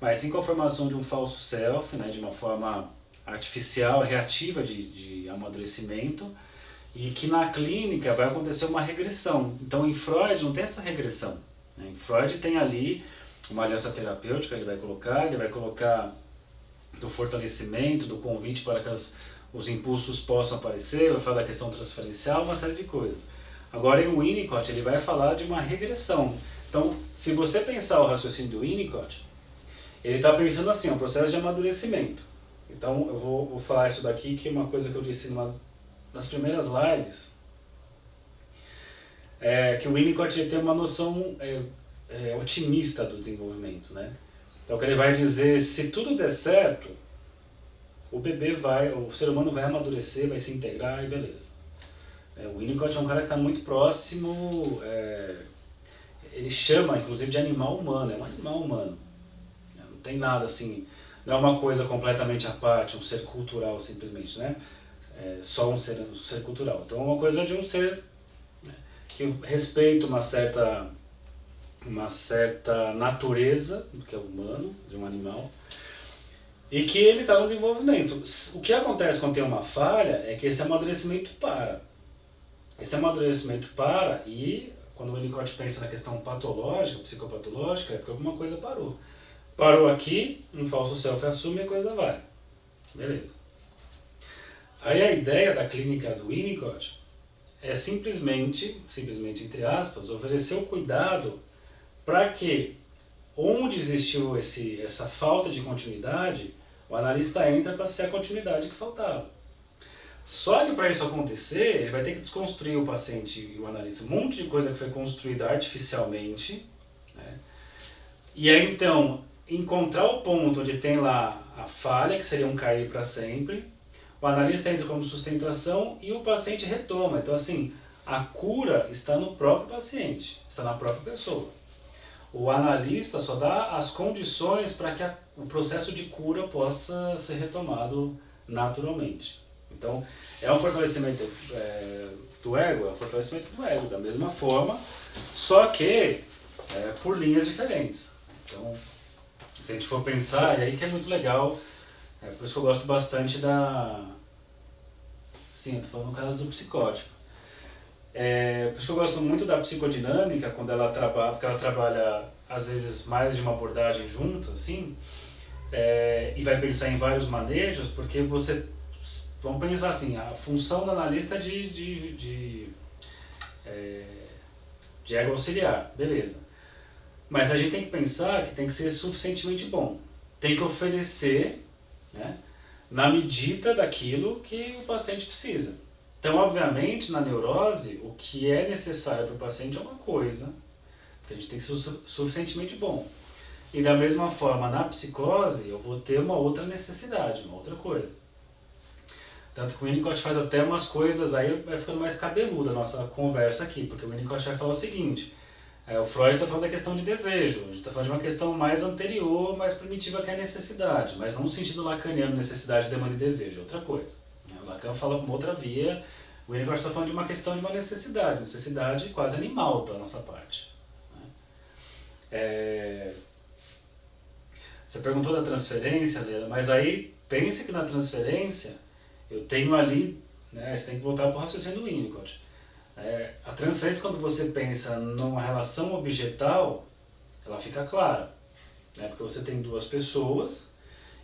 S1: mas sim com a formação de um falso self, né, de uma forma artificial, reativa de amadurecimento, e que na clínica vai acontecer uma regressão. Então em Freud não tem essa regressão. Né? Em Freud tem ali uma aliança terapêutica, ele vai colocar do fortalecimento, do convite para que os impulsos possam aparecer, vai falar da questão transferencial, uma série de coisas. Agora em Winnicott ele vai falar de uma regressão. Então, se você pensar o raciocínio do Winnicott, ele está pensando assim, um processo de amadurecimento. Então eu vou falar isso daqui, que é uma coisa que eu disse nas primeiras lives, que o Winnicott ele tem uma noção otimista do desenvolvimento, né? Então que ele vai dizer, se tudo der certo, o ser humano vai amadurecer, vai se integrar e beleza. O Winnicott é um cara que está muito próximo, ele chama inclusive de animal humano, é um animal humano. Não tem nada assim, não é uma coisa completamente à parte, um ser cultural simplesmente, né? Só um ser cultural. Então é uma coisa de um ser, né, que respeita uma certa natureza, que é humano, de um animal, e que ele está no desenvolvimento. O que acontece quando tem uma falha é que esse amadurecimento para. Esse amadurecimento para e quando o Winnicott pensa na questão patológica, psicopatológica, é porque alguma coisa parou. Parou aqui, um falso self assume e a coisa vai. Beleza. Aí a ideia da clínica do Winnicott é simplesmente entre aspas, oferecer o cuidado para que, onde existiu essa falta de continuidade, o analista entra para ser a continuidade que faltava. Só que para isso acontecer, ele vai ter que desconstruir o paciente e o analista. Um monte de coisa que foi construída artificialmente, né? E aí então, encontrar o ponto onde tem lá a falha, que seria um cair para sempre, o analista entra como sustentação e o paciente retoma. Então assim, a cura está no próprio paciente, está na própria pessoa. O analista só dá as condições para que o processo de cura possa ser retomado naturalmente. Então, é um fortalecimento do ego, da mesma forma, só que por linhas diferentes. Então, se a gente for pensar, e aí que é muito legal, por isso que eu gosto bastante Sim, eu tô falando no caso do psicótico. Por isso que eu gosto muito da psicodinâmica, quando ela trabalha, porque ela trabalha, às vezes, mais de uma abordagem junto, assim, e vai pensar em vários manejos, porque vamos pensar assim, a função do analista é de ego auxiliar, beleza. Mas a gente tem que pensar que tem que ser suficientemente bom. Tem que oferecer, né, na medida daquilo que o paciente precisa. Então, obviamente, na neurose, o que é necessário para o paciente é uma coisa, que a gente tem que ser suficientemente bom. E da mesma forma, na psicose, eu vou ter uma outra necessidade, uma outra coisa. Tanto que o Winnicott faz até umas coisas, aí vai ficando mais cabeluda a nossa conversa aqui, porque o Winnicott vai falar o seguinte, o Freud está falando da questão de desejo, a gente está falando de uma questão mais anterior, mais primitiva, que é a necessidade, mas não no sentido lacaniano, necessidade, demanda e desejo, é outra coisa. O Lacan fala uma outra via, o Winnicott está falando de uma questão de uma necessidade quase animal da nossa parte. Você perguntou da transferência, Leila, mas aí pense que na transferência eu tenho ali, né, você tem que voltar para o raciocínio do Winnicott. A transferência, quando você pensa numa relação objetal, ela fica clara, né, porque você tem duas pessoas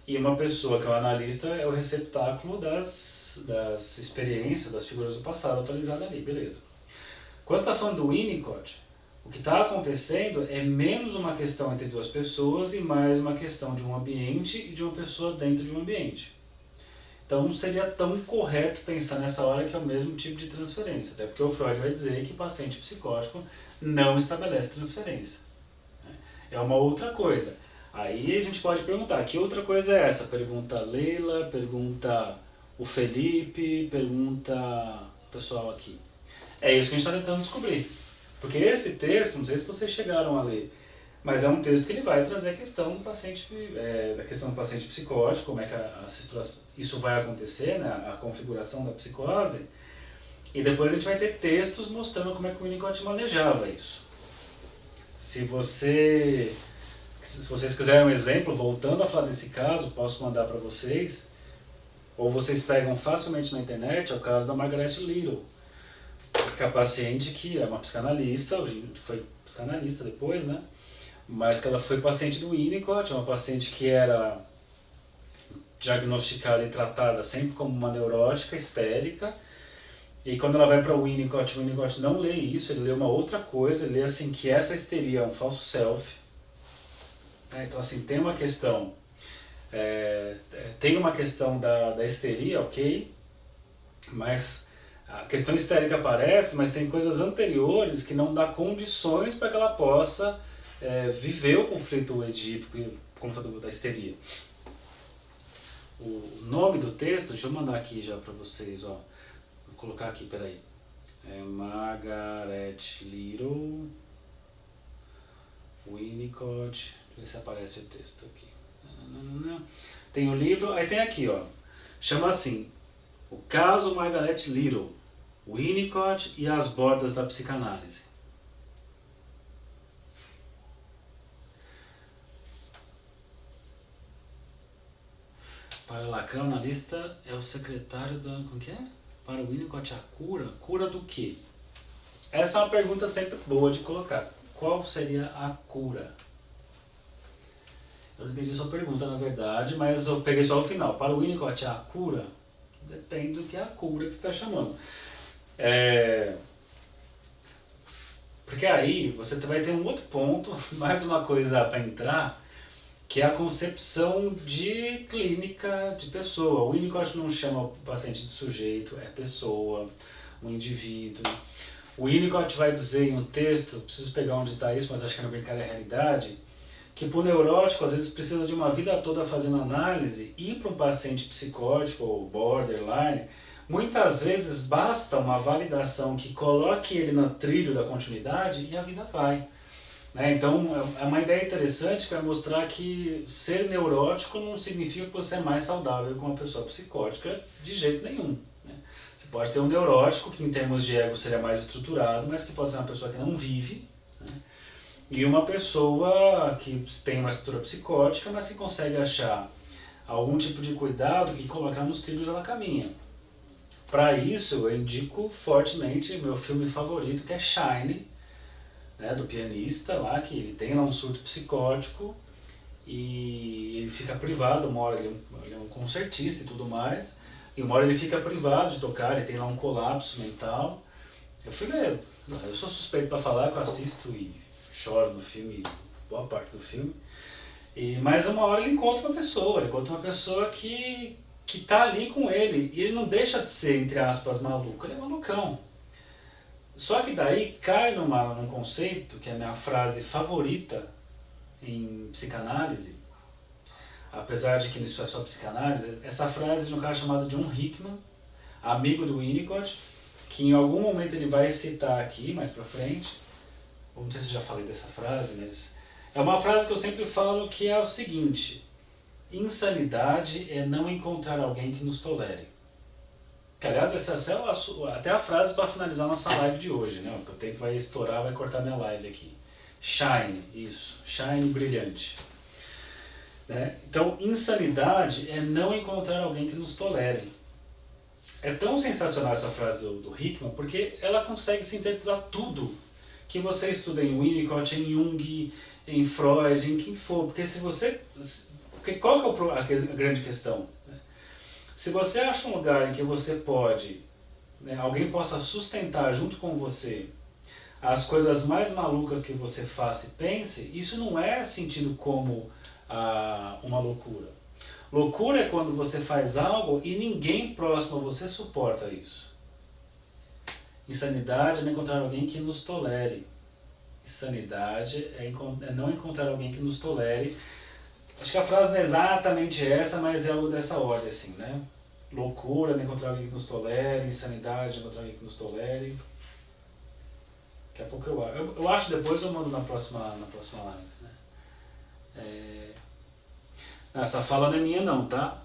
S1: e uma pessoa que é o analista é o receptáculo das experiências, das figuras do passado atualizadas ali, beleza. Quando você está falando do Winnicott, o que está acontecendo é menos uma questão entre duas pessoas e mais uma questão de um ambiente e de uma pessoa dentro de um ambiente. Então não seria tão correto pensar nessa hora que é o mesmo tipo de transferência, até porque o Freud vai dizer que paciente psicótico não estabelece transferência. É uma outra coisa. Aí a gente pode perguntar, que outra coisa é essa? Pergunta a Leila, pergunta o Felipe, pergunta o pessoal aqui. É isso que a gente está tentando descobrir. Porque esse texto, não sei se vocês chegaram a ler, mas é um texto que ele vai trazer a questão do paciente, da questão do paciente psicótico, como é que isso vai acontecer, né, a configuração da psicose, e depois a gente vai ter textos mostrando como é que o Winnicott manejava isso. Se vocês quiserem um exemplo, voltando a falar desse caso, posso mandar para vocês, ou vocês pegam facilmente na internet, é o caso da Margaret Little, que é a paciente que é uma psicanalista, foi psicanalista depois, né? Mas que ela foi paciente do Winnicott, é uma paciente que era diagnosticada e tratada sempre como uma neurótica, histérica, e quando ela vai para o Winnicott não lê isso, ele lê uma outra coisa, ele lê assim que essa histeria é um falso self. Então assim, tem uma questão da histeria, ok, mas a questão histérica aparece, mas tem coisas anteriores que não dá condições para que ela possa viver o conflito edípico por conta da histeria. O nome do texto, deixa eu mandar aqui já para vocês, ó. Vou colocar aqui, peraí. Margaret Little, Winnicott, deixa eu ver se aparece o texto aqui. Tem o livro, aí tem aqui, ó. Chama assim, O Caso Margaret Little, Winnicott e as Bordas da Psicanálise. Para Lacan, o analista é o secretário da... Como que é? Para o Winnicott, a cura? Cura do quê? Essa é uma pergunta sempre boa de colocar. Qual seria a cura? Eu não entendi sua pergunta, na verdade, mas eu peguei só o final. Para o Winnicott, a cura? Depende do que é a cura que você está chamando. Porque aí você vai ter um outro ponto, mais uma coisa para entrar, que é a concepção de clínica de pessoa. O Winnicott não chama o paciente de sujeito, é pessoa, um indivíduo. O Winnicott vai dizer em um texto, preciso pegar onde está isso, mas acho que é no Brincar é a Realidade, que para o neurótico às vezes precisa de uma vida toda fazendo análise, e para um paciente psicótico ou borderline, muitas vezes basta uma validação que coloque ele no trilho da continuidade e a vida vai. Né? Então é uma ideia interessante que vai mostrar que ser neurótico não significa que você é mais saudável que uma pessoa psicótica de jeito nenhum. Né? Você pode ter um neurótico que em termos de ego seria mais estruturado, mas que pode ser uma pessoa que não vive, né? E uma pessoa que tem uma estrutura psicótica, mas que consegue achar algum tipo de cuidado que colocar nos trilhos ela caminha. Para isso eu indico fortemente meu filme favorito, que é Shine, né, do pianista lá, que ele tem lá um surto psicótico e ele fica privado, uma hora ele é um concertista e tudo mais, e uma hora ele fica privado de tocar, ele tem lá um colapso mental. O filme eu sou suspeito para falar, que eu assisto e choro no filme, boa parte do filme, mas uma hora ele encontra uma pessoa que tá ali com ele, e ele não deixa de ser, entre aspas, maluco, ele é malucão. Só que daí cai num conceito, que é a minha frase favorita em psicanálise, apesar de que isso é só psicanálise, essa frase de um cara chamado John Hickman, amigo do Winnicott, que em algum momento ele vai citar aqui, mais pra frente, ou não sei se eu já falei dessa frase, mas é uma frase que eu sempre falo, que é o seguinte: insanidade é não encontrar alguém que nos tolere. Que aliás vai ser até a frase para finalizar nossa live de hoje, né? Porque o tempo vai estourar, vai cortar minha live aqui. Shine, isso, shine brilhante. Né? Então, insanidade é não encontrar alguém que nos tolere. É tão sensacional essa frase do Hickman, porque ela consegue sintetizar tudo que você estuda em Winnicott, em Jung, em Freud, em quem for. Porque qual que é a grande questão? Se você acha um lugar em que você pode, né, alguém possa sustentar junto com você as coisas mais malucas que você faça e pense, isso não é sentido como uma loucura. Loucura é quando você faz algo e ninguém próximo a você suporta isso. Insanidade é não encontrar alguém que nos tolere. Insanidade é não encontrar alguém que nos tolere. Acho que a frase não é exatamente essa, mas é algo dessa ordem, assim, né? Loucura, não encontrar alguém que nos tolere. Insanidade, não encontrar alguém que nos tolere. Daqui a pouco eu acho, depois eu mando na próxima live, né? Essa fala não é minha não, tá?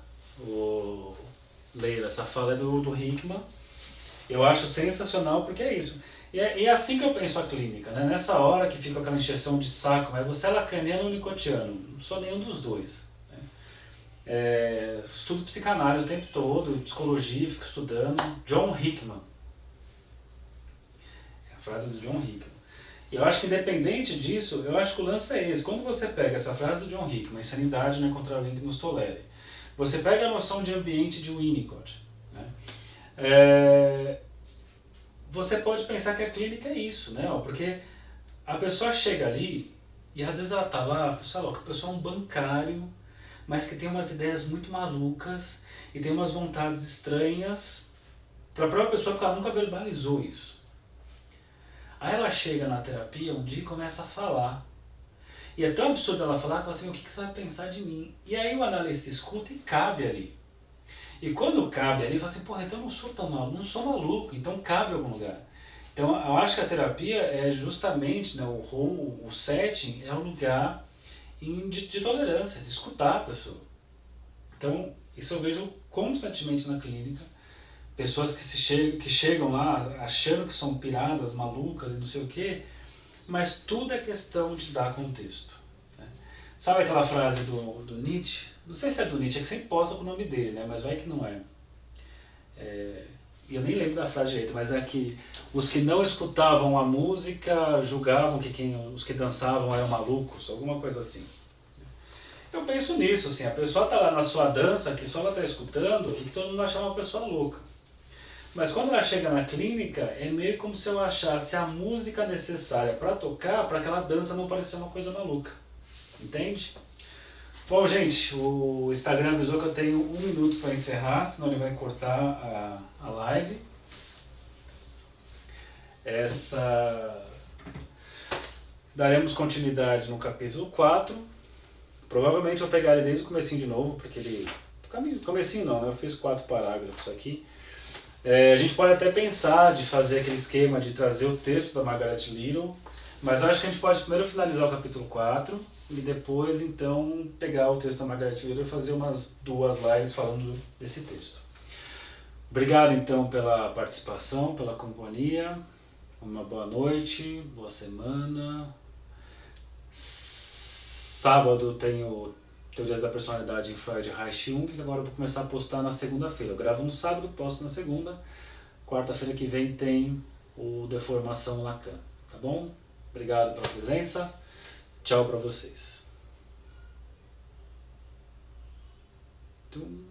S1: Leila, essa fala é do Hickman. Eu acho sensacional porque é isso. E é assim que eu penso a clínica, né? Nessa hora que fica aquela encheção de saco, mas você é lacaniano ou nicotiano? Não sou nenhum dos dois. Né? Estudo psicanálise o tempo todo, psicologia, fico estudando. John Hickman. É a frase do John Hickman. E eu acho que independente disso, eu acho que o lance é esse. Quando você pega essa frase do John Hickman, insanidade não encontrar alguém que nos tolere, você pega a noção de ambiente de Winnicott, né? Você pode pensar que a clínica é isso, né? Porque a pessoa chega ali e às vezes ela tá lá, a pessoa é um bancário, mas que tem umas ideias muito malucas e tem umas vontades estranhas para a própria pessoa, porque ela nunca verbalizou isso. Aí ela chega na terapia um dia e começa a falar. E é tão absurdo ela falar que ela fala assim: o que você vai pensar de mim? E aí o analista escuta e cabe ali. E quando cabe ali, fala assim: porra, então eu não sou tão maluco, não sou maluco, então cabe em algum lugar. Então eu acho que a terapia é justamente, né, o setting é um lugar de tolerância, de escutar a pessoa. Então isso eu vejo constantemente na clínica. Pessoas que chegam lá achando que são piradas, malucas e não sei o quê, mas tudo é questão de dar contexto. Né? Sabe aquela frase do Nietzsche? Não sei se é do Nietzsche, é que sempre posta com o nome dele, né? Mas vai que não é. e eu nem lembro da frase direito, mas é que os que não escutavam a música julgavam que os que dançavam eram malucos, alguma coisa assim. Eu penso nisso, assim, a pessoa tá lá na sua dança, que só ela tá escutando e que todo mundo acha uma pessoa louca. Mas quando ela chega na clínica, é meio como se eu achasse a música necessária para tocar, para aquela dança não parecer uma coisa maluca. Entende? Bom, gente, o Instagram avisou que eu tenho 1 minuto para encerrar, senão ele vai cortar a live. Daremos continuidade no capítulo 4. Provavelmente eu pegar ele desde o comecinho de novo, porque ele... Comecinho não, né? Eu fiz 4 parágrafos aqui. A gente pode até pensar de fazer aquele esquema de trazer o texto da Margaret Little, mas eu acho que a gente pode primeiro finalizar o capítulo 4 e depois então pegar o texto da Margaret Little e fazer umas 2 lives falando desse texto. Obrigado então pela participação, pela companhia, uma boa noite, boa semana. Sábado tem o Teorias da Personalidade em Freud, Reich e Jung, que agora eu vou começar a postar na segunda-feira. Eu gravo no sábado, posto na segunda. Quarta-feira que vem tem o Deformação Lacan, tá bom? Obrigado pela presença. Tchau para vocês. Tum.